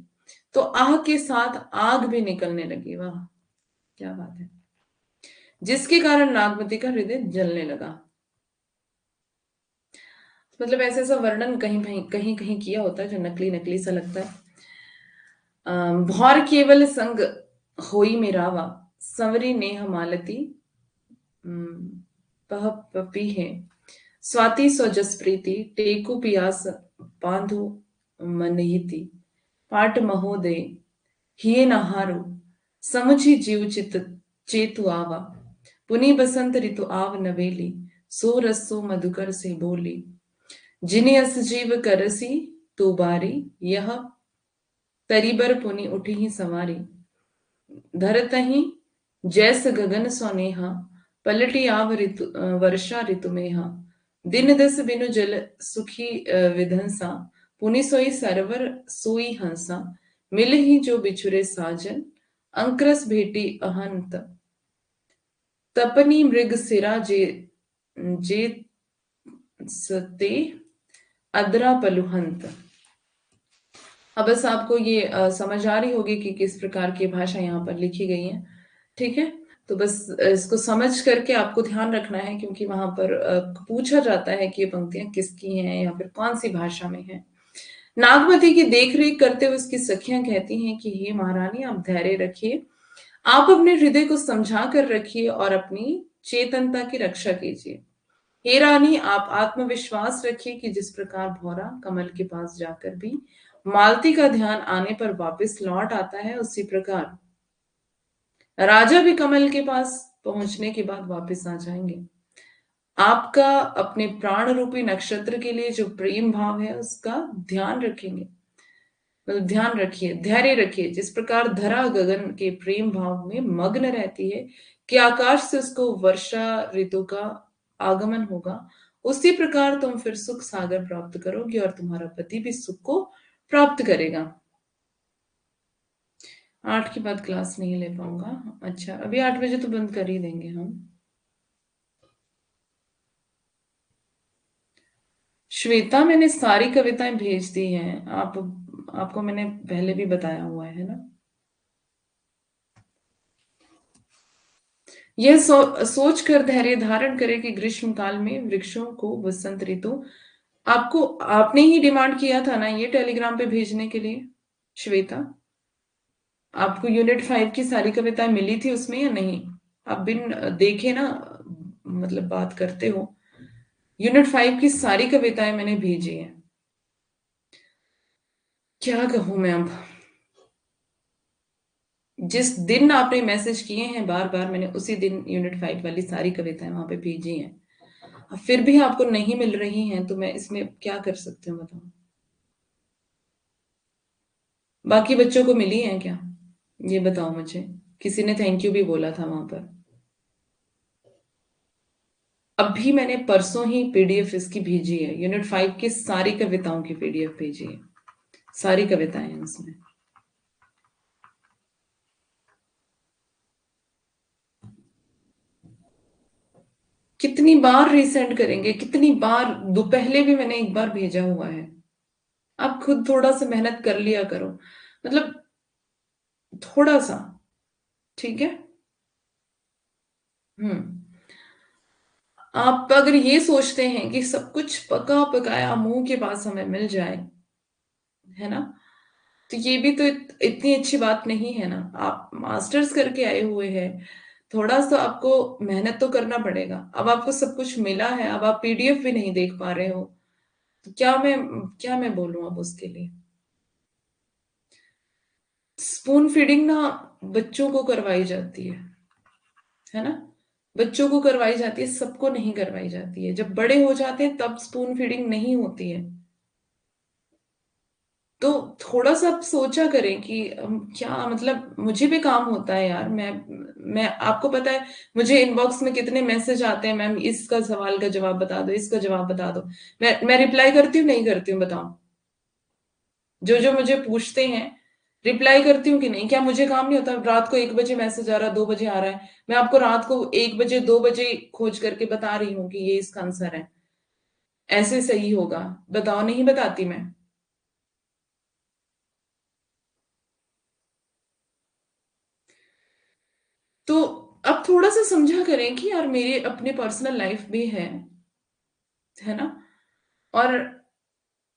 तो आह के साथ आग भी निकलने लगी। वाह, क्या बात है! जिसके कारण नागमती का हृदय जलने लगा। मतलब ऐसे ऐसा वर्णन कहीं कहीं कहीं किया होता है जो नकली नकली सा लगता है। भौर केवल संग होई मेरावा, संवरी नेह मालती पह पपी है। स्वाति सो जस प्रीति, टेकु पियास बांधो मनहिति। पाट महोदय हिये नहारो, समुझी जीव चित चेतु आवा। पुनि बसंत ऋतु आव नवेली, सो रसो मधुकर से बोली। जिन्हें अस जीव करसी तू बारी, यह तरीबर पुनि उठी ही सवारी। धरतहि जैस गगन सोनेहा, पलटी आव ऋतु वर्षा ऋतु मेहा। दिन दस बिनु जल सुखी विधंसा, पुनि सोई सरवर सोई हंसा। मिल ही जो बिछुरे साजन, अंकरस भेटी अहंत। तपनी मृग सिरा जे जे सते अदरा पलुहंत। अब बस आपको ये समझ आ रही होगी कि किस प्रकार की भाषा यहाँ पर लिखी गई है। ठीक है, तो बस इसको समझ करके आपको ध्यान रखना है, क्योंकि वहां पर पूछा जाता है कि ये पंक्तियां किसकी हैं या फिर कौन सी भाषा में है। नागमती की देखरेख करते हुए उसकी सखियां कहती हैं कि हे महारानी, आप धैर्य रखिए, आप अपने हृदय को समझा कर रखिए और अपनी चेतनता की रक्षा कीजिए। हे रानी, आप आत्मविश्वास रखिए कि जिस प्रकार भौरा कमल के पास जाकर भी मालती का ध्यान आने पर वापस लौट आता है, उसी प्रकार राजा भी कमल के पास पहुंचने के बाद वापस आ जाएंगे। आपका अपने प्राण रूपी नक्षत्र के लिए जो प्रेम भाव है उसका ध्यान रखेंगे, मतलब ध्यान रखिए, धैर्य रखिए। जिस प्रकार धरा गगन के प्रेम भाव में मग्न रहती है कि आकाश से उसको वर्षा ऋतु का आगमन होगा, उसी प्रकार तुम फिर सुख सागर प्राप्त करोगे और तुम्हारा पति भी सुख को प्राप्त करेगा। 8 के बाद क्लास नहीं ले पाऊंगा। अच्छा, अभी 8 बजे तो बंद कर ही देंगे हम। श्वेता, मैंने सारी कविताएं भेज दी हैं। आपको मैंने पहले भी बताया हुआ है ना। यह सोच कर धैर्य धारण करे कि ग्रीष्म काल में वृक्षों को वसंत ऋतु, आपने ही डिमांड किया था ना ये टेलीग्राम पे भेजने के लिए। श्वेता, आपको यूनिट 5 की सारी कविताएं मिली थी उसमें या नहीं? आप बिन देखे ना, मतलब बात करते हो। यूनिट 5 की सारी कविताएं मैंने भेजी हैं। क्या कहूं मैं अब। जिस दिन आपने मैसेज किए हैं बार बार, मैंने उसी दिन यूनिट 5 वाली सारी कविताएं वहां पे भेजी हैं। अब फिर भी आपको नहीं मिल रही हैं तो मैं इसमें क्या कर सकती हूँ, बताओ। बाकी बच्चों को मिली हैं क्या, ये बताओ मुझे। किसी ने थैंक यू भी बोला था वहां पर। अभी मैंने परसों ही पीडीएफ इसकी भेजी है, यूनिट 5 की सारी कविताओं की पीडीएफ भेजी है। सारी कविताएं हैं उसमें। कितनी बार रीसेंड करेंगे, कितनी बार। दो पहले भी मैंने एक बार भेजा हुआ है। आप खुद थोड़ा सा मेहनत कर लिया करो, मतलब थोड़ा सा। ठीक है। हम्म। आप अगर ये सोचते हैं कि सब कुछ पका पकाया मुंह के पास हमें मिल जाए, है ना, तो ये भी तो इतनी अच्छी बात नहीं है ना। आप मास्टर्स करके आए हुए हैं, थोड़ा सा आपको मेहनत तो करना पड़ेगा। अब आपको सब कुछ मिला है, अब आप पीडीएफ भी नहीं देख पा रहे हो, तो क्या मैं बोलूं अब उसके लिए। स्पून फीडिंग ना बच्चों को करवाई जाती है ना, बच्चों को करवाई जाती है, सबको नहीं करवाई जाती है। जब बड़े हो जाते हैं तब स्पून फीडिंग नहीं होती है। तो थोड़ा सा आप सोचा करें कि क्या मतलब, मुझे भी काम होता है यार। मैं आपको पता है मुझे इनबॉक्स में कितने मैसेज आते हैं, मैम इसका सवाल का जवाब बता दो, इसका जवाब बता दो। मैं रिप्लाई करती हूँ नहीं करती हूँ, बताओ। जो जो मुझे पूछते हैं, रिप्लाई करती हूँ कि नहीं? क्या मुझे काम नहीं होता? रात को 1 बजे मैसेज आ रहा है, 2 बजे आ रहा है, मैं आपको रात को 1 बजे 2 बजे खोज करके बता रही हूँ कि ये इसका आंसर है, ऐसे सही होगा। बताओ, नहीं बताती मैं? तो अब थोड़ा सा समझा करें कि यार मेरी अपनी पर्सनल लाइफ भी है ना। और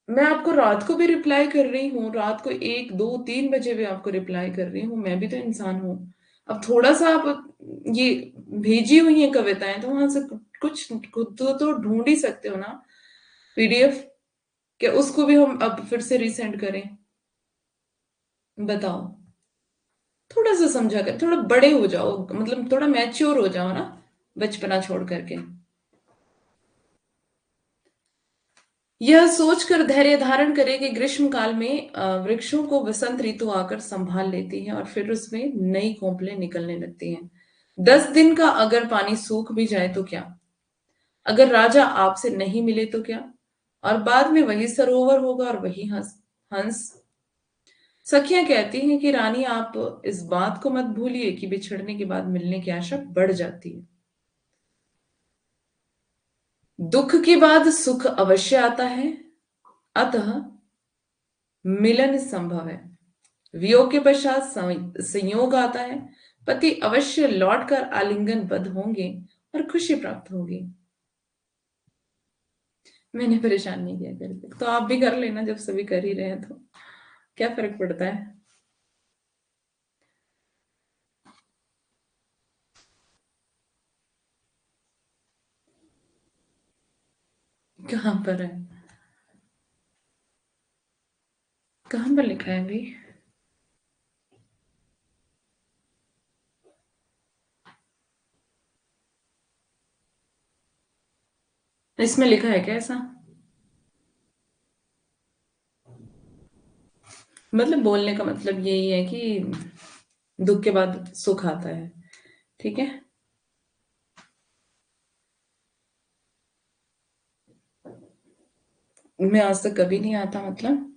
मैं आपको रात को भी रिप्लाई कर रही हूँ, रात को 1 2 3 बजे भी आपको रिप्लाई कर रही हूँ, मैं भी तो इंसान हूँ। अब थोड़ा सा आप ये भेजी हुई है कविताएं, तो वहां से कुछ खुद तो ढूंढ ही सकते हो ना पीडीएफ। क्या उसको भी हम अब फिर से रिसेंड करें? बताओ। थोड़ा सा समझा कर, थोड़ा बड़े हो जाओ, मतलब थोड़ा मैच्योर हो जाओ ना, बचपना छोड़ करके। यह सोचकर धैर्य धारण करे कि ग्रीष्म काल में वृक्षों को वसंत ऋतु आकर संभाल लेती है और फिर उसमें नई कोंपलें निकलने लगती हैं। 10 दिन का अगर पानी सूख भी जाए तो क्या, अगर राजा आपसे नहीं मिले तो क्या, और बाद में वही सरोवर होगा और वही हंस हंस। सखियां कहती हैं कि रानी, आप इस बात को मत भूलिए कि बिछड़ने के बाद मिलने की आशा बढ़ जाती है। दुख के बाद सुख अवश्य आता है, अतः मिलन संभव है। वियोग के पश्चात संयोग आता है, पति अवश्य लौटकर आलिंगनबद्ध होंगे और खुशी प्राप्त होगी। मैंने परेशान नहीं किया करके, तो आप भी कर लेना जब सभी कर ही रहे हैं तो क्या फर्क पड़ता है। कहाँ पर है, कहाँ पर लिखा है भाई? इसमें लिखा है क्या ऐसा? मतलब बोलने का मतलब यही है कि दुख के बाद सुख आता है, ठीक है। मैं आज तक कभी नहीं आता मतलब।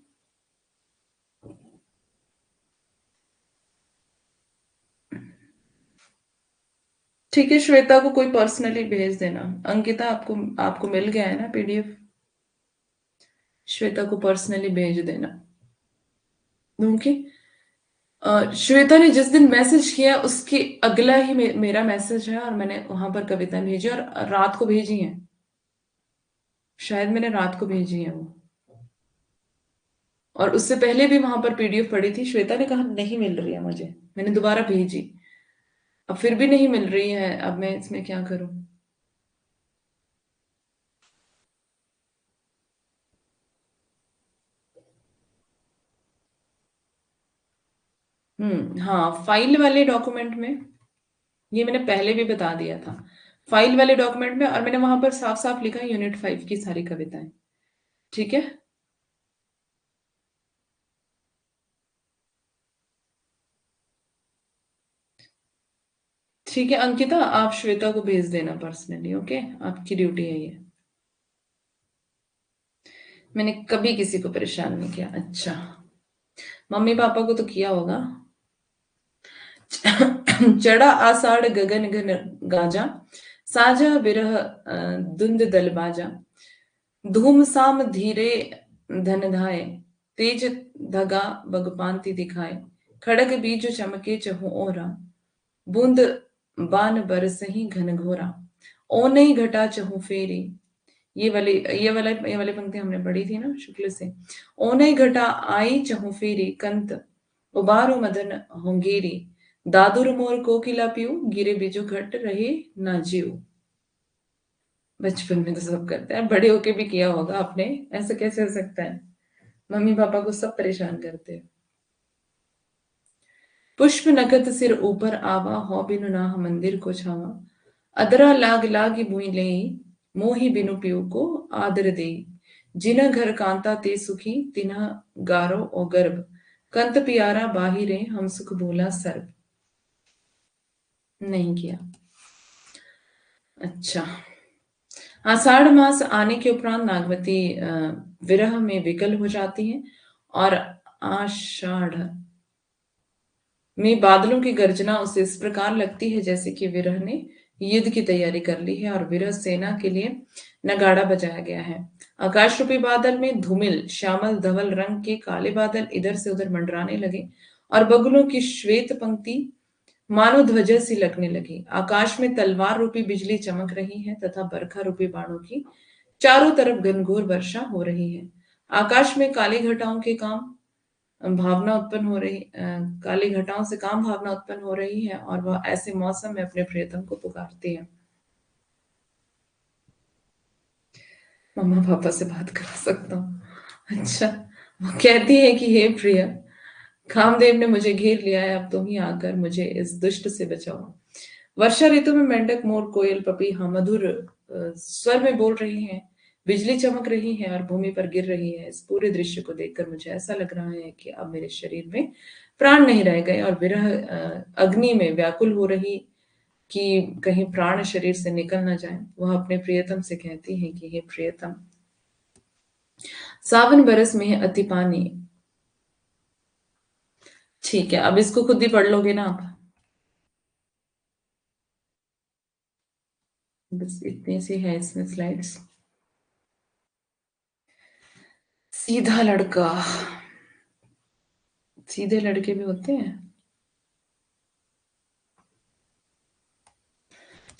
ठीक है, श्वेता को कोई पर्सनली भेज देना। अंकिता, आपको आपको मिल गया है ना पीडीएफ? श्वेता को पर्सनली भेज देना। ओके। श्वेता ने जिस दिन मैसेज किया उसके अगला ही मेरा मैसेज है, और मैंने वहां पर कविताएं भेजी और रात को भेजी हैं। शायद मैंने रात को भेजी है वो। और उससे पहले भी वहां पर पीडीएफ पड़ी थी, श्वेता ने कहा नहीं मिल रही है मुझे, मैंने दोबारा भेजी। अब फिर भी नहीं मिल रही है, अब मैं इसमें क्या करूं? हाँ, फाइल वाले डॉक्यूमेंट में, ये मैंने पहले भी बता दिया था। फाइल वाले डॉक्यूमेंट में, और मैंने वहां पर साफ साफ लिखा है यूनिट 5 की सारी कविताएं। ठीक है। ठीक है अंकिता, आप श्वेता को भेज देना पर्सनली, ओके? आपकी ड्यूटी है ये। मैंने कभी किसी को परेशान नहीं किया। अच्छा, मम्मी पापा को तो किया होगा। चढ़ा आषाढ़ गगन घन गाजा, साजा बिरह धुंध दल बाजा, धूम साम धीरे धन धाय, तेज धगा बगपांति दिखाए, खड़ग बीज चमके चहु ओरा, बूंद बान बरसही घन घोरा, ओ नहीं घटा चहु फेरी। ये वाली पंक्ति हमने पढ़ी थी ना शुक्ल से। ओ नहीं घटा आई चहु फेरी, कंत उबारो मदन होंगेरी, दादुर मोर कोकिला पीऊ, गिरे बीजो घट रहे ना जीव। बचपन में तो सब करते हैं, बड़े होके भी किया होगा आपने। ऐसा कैसे हो सकता है? मम्मी पापा को सब परेशान करते हैं। पुष्प नकत सिर ऊपर आवा, हो बिनु नाह मंदिर को छावा, अदरा लाग लागी भुई लेई, मोहि बिनु पियो को आदर देई, जिन घर कांता ते सुखी, तिन्ह गारो ओ गर्भ, कंत पियारा बाहिरे हम सुख भोला सर्व। नहीं किया। अच्छा। आषाढ़ मास आने के उपरांत नागवती विरह में विकल हो जाती है, और आषाढ़ में बादलों की गर्जना उसे इस प्रकार लगती है जैसे कि विरह ने युद्ध की तैयारी कर ली है, और विरह सेना के लिए नगाड़ा बजाया गया है। आकाश रूपी बादल में धूमिल श्यामल धवल रंग के काले बादल इधर से उधर मंडराने लगे, और बगुलों की श्वेत पंक्ति मानो ध्वजा सी लगने लगी। आकाश में तलवार रूपी बिजली चमक रही है, तथा बरखा रूपी बाणों की चारों तरफ घनघोर वर्षा हो रही है। आकाश में काली घटाओं के काम भावना उत्पन्न हो रही काली घटाओं से काम भावना उत्पन्न हो रही है, और वह ऐसे मौसम में अपने प्रियतम को पुकारती है। मम्मा पापा से बात करा सकता हूँ? अच्छा। वो कहती है कि हे प्रिय, कामदेव ने मुझे घेर लिया है, अब तुम ही आकर मुझे इस दुष्ट से बचाओ। वर्षा ऋतु में मेंढक मोर कोयल पपीहा मधुर स्वर में बोल रही हैं, बिजली चमक रही है और भूमि पर गिर रही है। इस पूरे दृश्य को देखकर मुझे ऐसा लग रहा है कि अब मेरे शरीर में प्राण नहीं रह गए, और विरह अग्नि में व्याकुल हो रही कि कहीं प्राण शरीर से निकल ना जाए। वह अपने प्रियतम से कहती है कि हे प्रियतम, सावन बरस में है अति पानी। ठीक है, अब इसको खुद ही पढ़ लोगे ना आप? बस इतनी सी है इसमें स्लाइड्स। सीधा लड़का, सीधे लड़के भी होते हैं।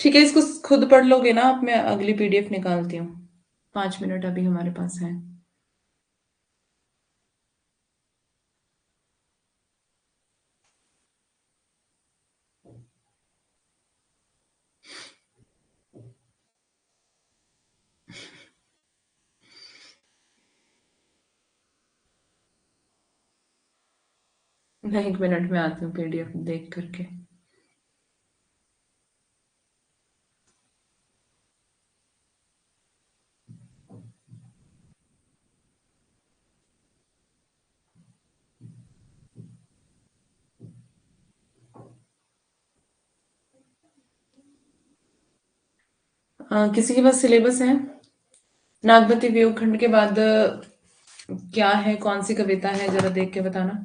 ठीक है, इसको खुद पढ़ लोगे ना आप? मैं अगली पीडीएफ निकालती हूँ। 5 मिनट अभी हमारे पास है। मैं 1 मिनट में आती हूँ पीडीएफ देख करके। किसी के पास सिलेबस है? नागवती वियोग खंड के बाद क्या है, कौन सी कविता है, जरा देख के बताना।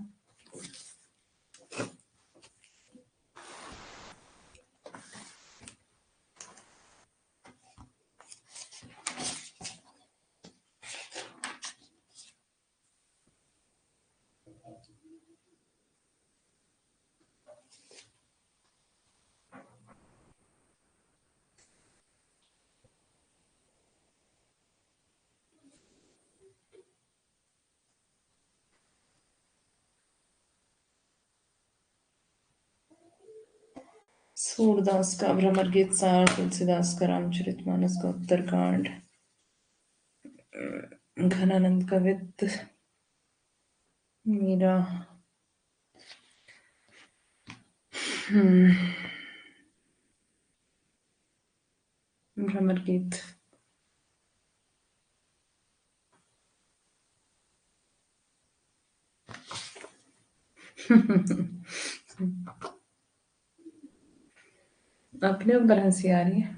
सूरदास का भ्रमर गीत सार, तुलसीदास का रामचरितमानस का उत्तरकांड, घनानंद का वित्त, मीरा, भ्रमर गीत। अपने ऊपर हंसी आ रही है।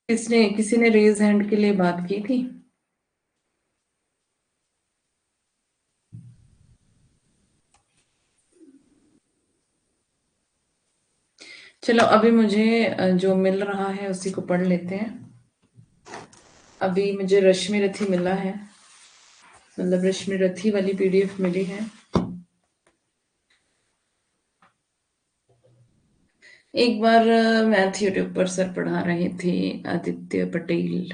किसी ने रेज हैंड के लिए बात की थी? चलो अभी मुझे जो मिल रहा है उसी को पढ़ लेते हैं। अभी मुझे रश्मि रथी मिला है, मतलब रश्मि रथी वाली पीडीएफ मिली है। एक बार मैथ यूट्यूब पर सर पढ़ा रहे थे, आदित्य पटेल।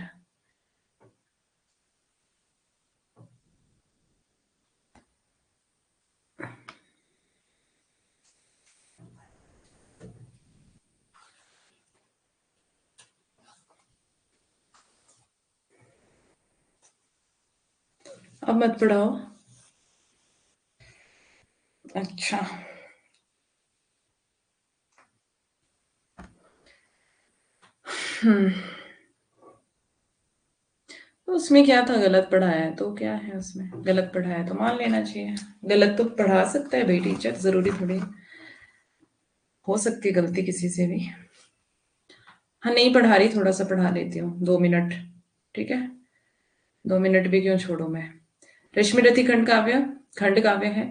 अब मत पढ़ाओ। अच्छा। तो उसमें क्या था? गलत पढ़ाया है तो क्या है उसमें? गलत पढ़ाया है तो मान लेना चाहिए। गलत तो पढ़ा सकता है भाई टीचर, जरूरी थोड़ी है। हो सकती है गलती किसी से भी। हाँ, नहीं पढ़ा रही, थोड़ा सा पढ़ा लेती हूँ, 2 मिनट। ठीक है, 2 मिनट भी क्यों छोड़ू मैं। रश्मि रथी खंड काव्य है।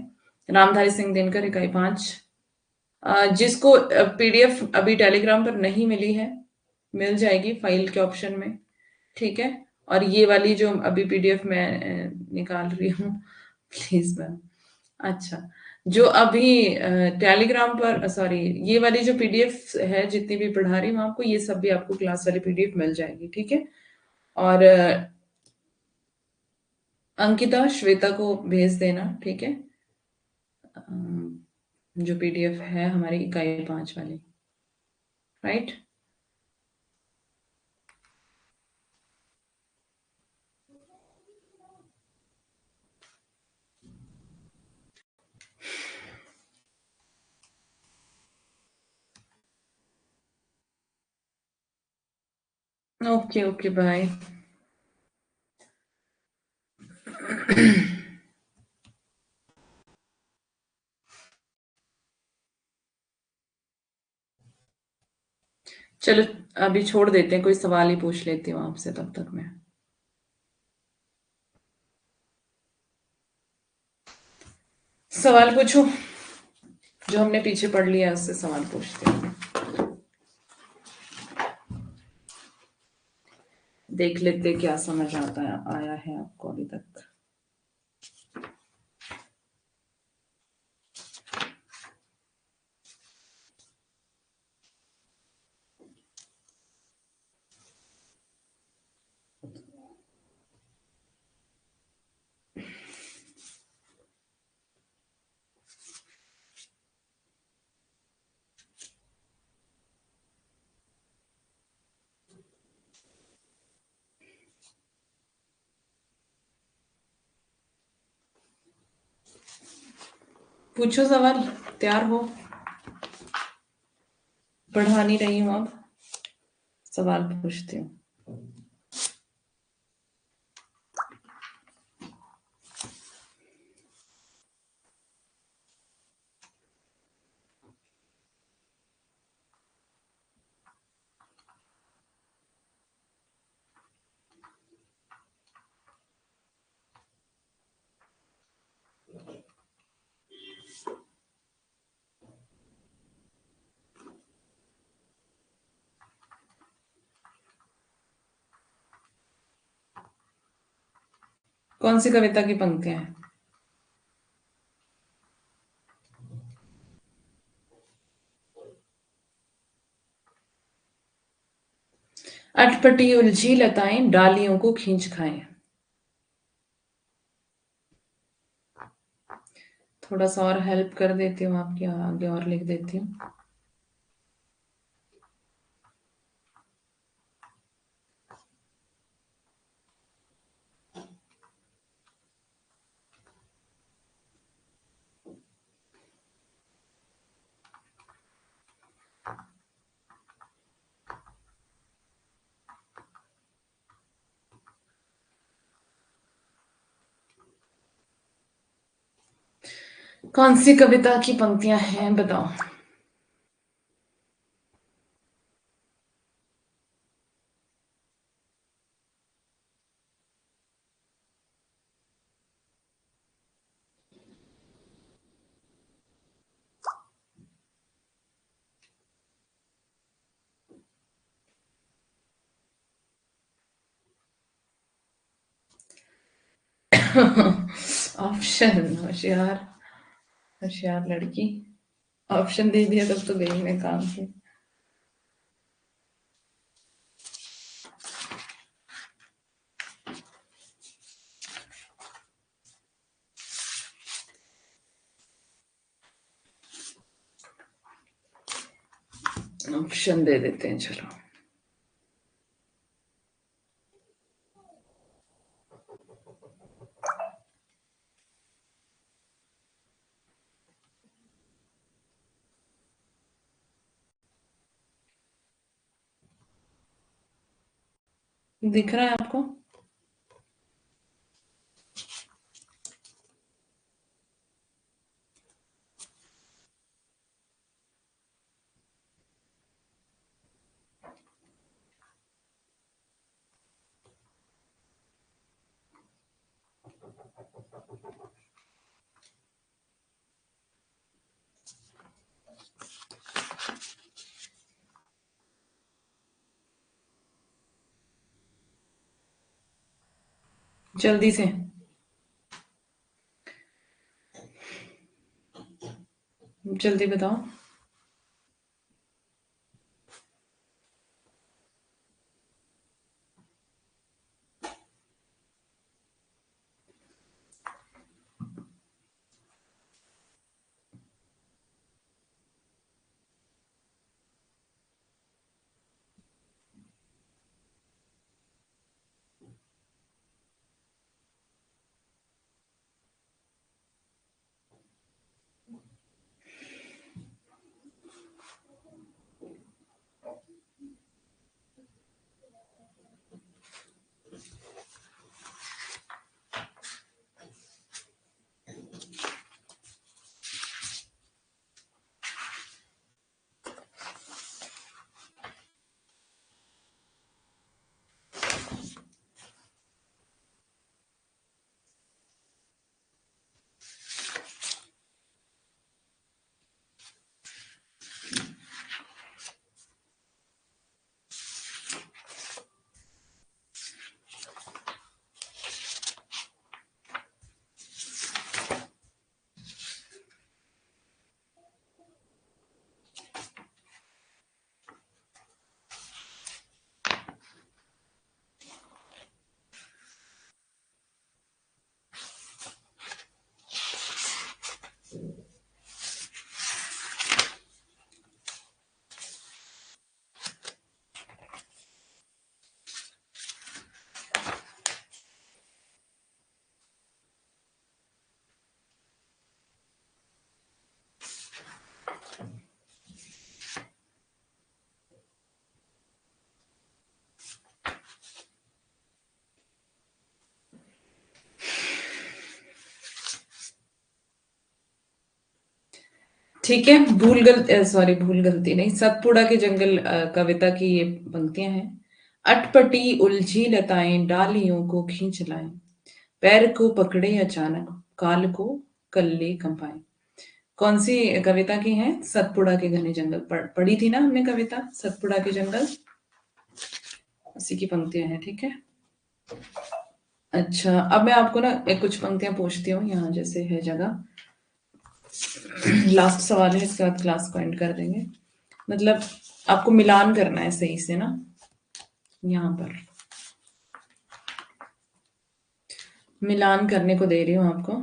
रामधारी सिंह दिनकर, इकाई 5। जिसको पीडीएफ अभी टेलीग्राम पर नहीं मिली है, मिल जाएगी फाइल के ऑप्शन में। ठीक है। और ये वाली जो अभी पीडीएफ मैं निकाल रही हूँ, प्लीज मैम। अच्छा, जो अभी टेलीग्राम पर, सॉरी, ये वाली जो पीडीएफ है जितनी भी पढ़ा रही हूँ आपको, ये सब भी आपको क्लास वाली पीडीएफ मिल जाएगी। ठीक है। और अंकिता श्वेता को भेज देना। ठीक है। जो पीडीएफ है हमारी इकाई 5 वाली, राइट। Okay okay, bye. चलो अभी छोड़ देते हैं, कोई सवाल ही पूछ लेती हूँ आपसे तब तक मैं। सवाल पूछूं? जो हमने पीछे पढ़ लिया है उससे सवाल पूछते हैं। देख लेते क्या समझ आता है, आया है आपको अभी तक। पूछो सवाल, तैयार हो? पढ़ा नहीं रही हूँ अब, सवाल पूछती हूँ। कौन सी कविता की पंक्तियां हैं? अटपटी उलझी लताएं डालियों को खींच खाएं। थोड़ा सा और हेल्प कर देती हूँ आपकी, आगे और लिख देती हूँ। कौन सी कविता की पंक्तियां हैं बताओ? ऑप्शन? होशियार, होशियार लड़की। ऑप्शन दे दिया तब तो गई मैं काम से। ऑप्शन दे देते हैं चलो। दिख रहा है आपको? जल्दी से, जल्दी बताओ। ठीक है, भूल गलती नहीं, सतपुड़ा के जंगल कविता की ये पंक्तियां हैं। अटपटी उलझी लताएं डालियों को खींच लाएं, पैर को पकड़े अचानक, काल को कल्ले कंपाए। कौन सी कविता की है? सतपुड़ा के घने जंगल। पढ़ी थी ना हमने कविता सतपुड़ा के जंगल, उसी की पंक्तियां हैं। ठीक है, अच्छा अब मैं आपको ना कुछ पंक्तियां पूछती हूँ यहाँ, जैसे है जगह। लास्ट सवाल है, इसके बाद क्लास को एंड कर देंगे। मतलब आपको मिलान करना है सही से ना, यहाँ पर मिलान करने को दे रही हूँ आपको।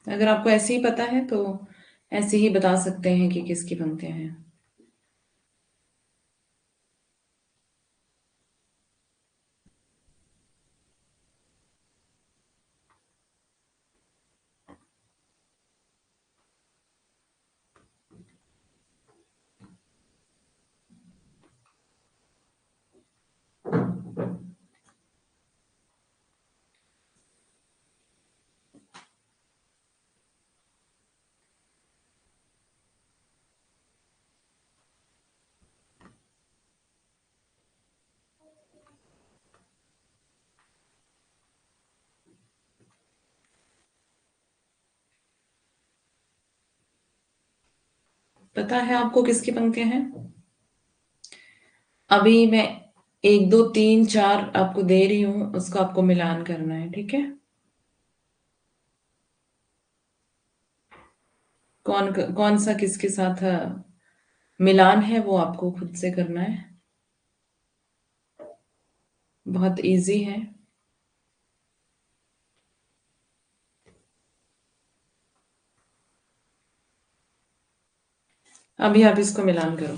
अगर आपको ऐसे ही पता है तो ऐसे ही बता सकते हैं कि किसकी पंक्तियां हैं। पता है आपको किसकी पंक्तियां हैं? अभी मैं 1 2 3 4 आपको दे रही हूँ, उसको आपको मिलान करना है। ठीक है, कौन कौन सा किसके साथ मिलान है वो आपको खुद से करना है। बहुत इजी है। अभी आप इसको मिलान करो।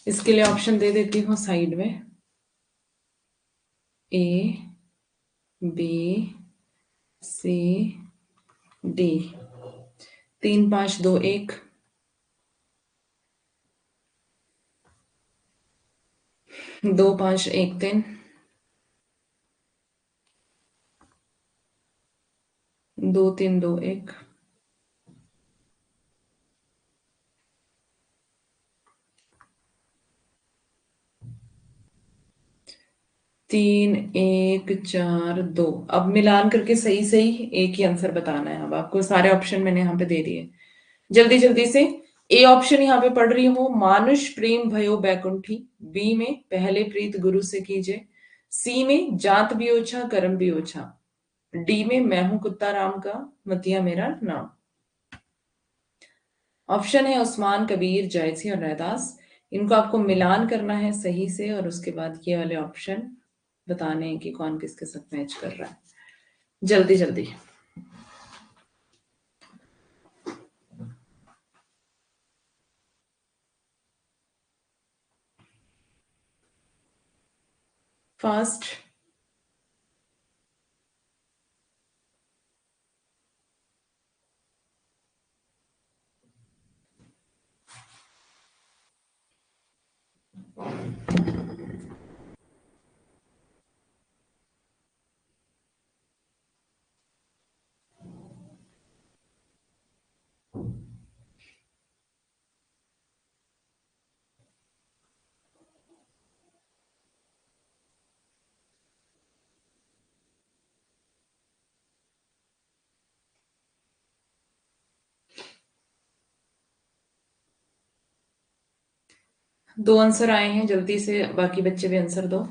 इसके लिए ऑप्शन दे देती हूँ साइड में। A B C D. 3 5 2 1। 2 5 1 3। 2 3 2 1। 3 1 4 2। अब मिलान करके सही सही एक ही आंसर बताना है। अब आपको सारे ऑप्शन मैंने यहाँ पे दे दिए, जल्दी जल्दी से। ए ऑप्शन यहाँ पे पढ़ रही हूँ, मानुष प्रेम भयो बैकुंठी। बी में पहले प्रीत गुरु से कीजिए। सी में जात भी ओछा कर्म भी ओछा। डी में मैं हूं कुत्ता राम का, मतिया मेरा नाम। ऑप्शन है उस्मान, कबीर, जायसी और रैदास। इनको आपको मिलान करना है सही से, और उसके बाद ये वाले ऑप्शन बताने हैं कि कौन किसके साथ मैच कर रहा है। जल्दी जल्दी, फास्ट। दो आंसर आए हैं, जल्दी से बाकी बच्चे भी आंसर दो।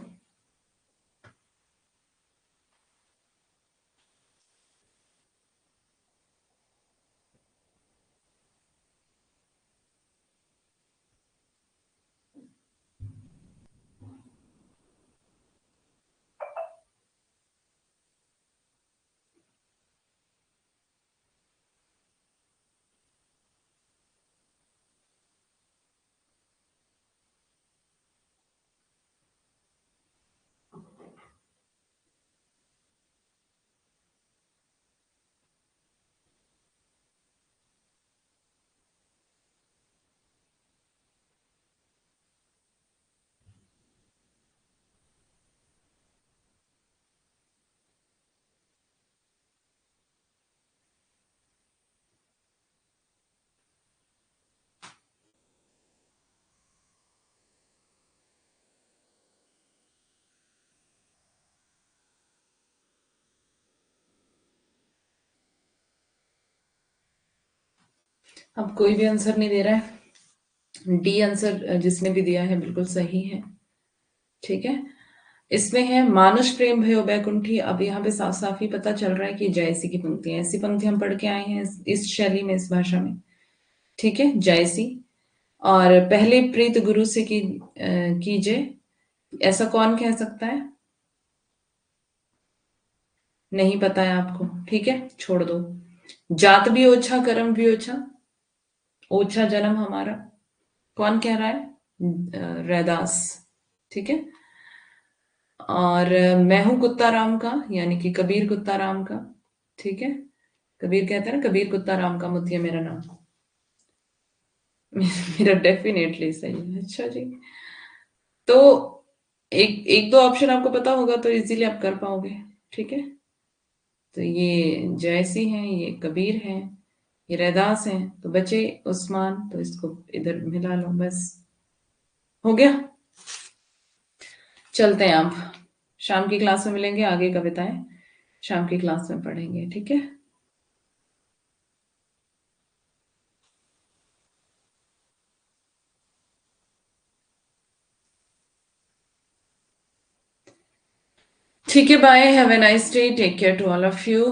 अब कोई भी आंसर नहीं दे रहा है। डी आंसर जिसने भी दिया है बिल्कुल सही है। ठीक है, इसमें है मानुष प्रेम भयो बैकुंठी। अब यहाँ पे साफ साफ ही पता चल रहा है कि जयसी की पंक्ति है। ऐसी पंक्ति हम पढ़ के आए हैं इस शैली में, इस भाषा में। ठीक है, जयसी। और पहले प्रीत गुरु से कीजिए, ऐसा कौन कह सकता है? नहीं पता है आपको, ठीक है, छोड़ दो। जात भी ओछा कर्म भी ओछा, ओछा जन्म हमारा, कौन कह रहा है? रैदास। ठीक है। और मैं हूं कुत्ता राम का, यानी कि कबीर कुत्ता राम का। ठीक है, कबीर कहते हैं ना, कबीर कुत्ता राम का मुतिया मेरा नाम। मेरा डेफिनेटली सही है। अच्छा जी, तो एक एक दो ऑप्शन आपको पता होगा तो इजीली आप कर पाओगे। ठीक है, तो ये जैसी हैं, ये कबीर हैं, ये रैदास हैं, तो बचे उस्मान, तो इसको इधर मिला लो, बस हो गया। चलते हैं आप, शाम की क्लास में मिलेंगे, आगे कविताएं शाम की क्लास में पढ़ेंगे। ठीक है, ठीक है, bye, have a nice day, take care to all of you.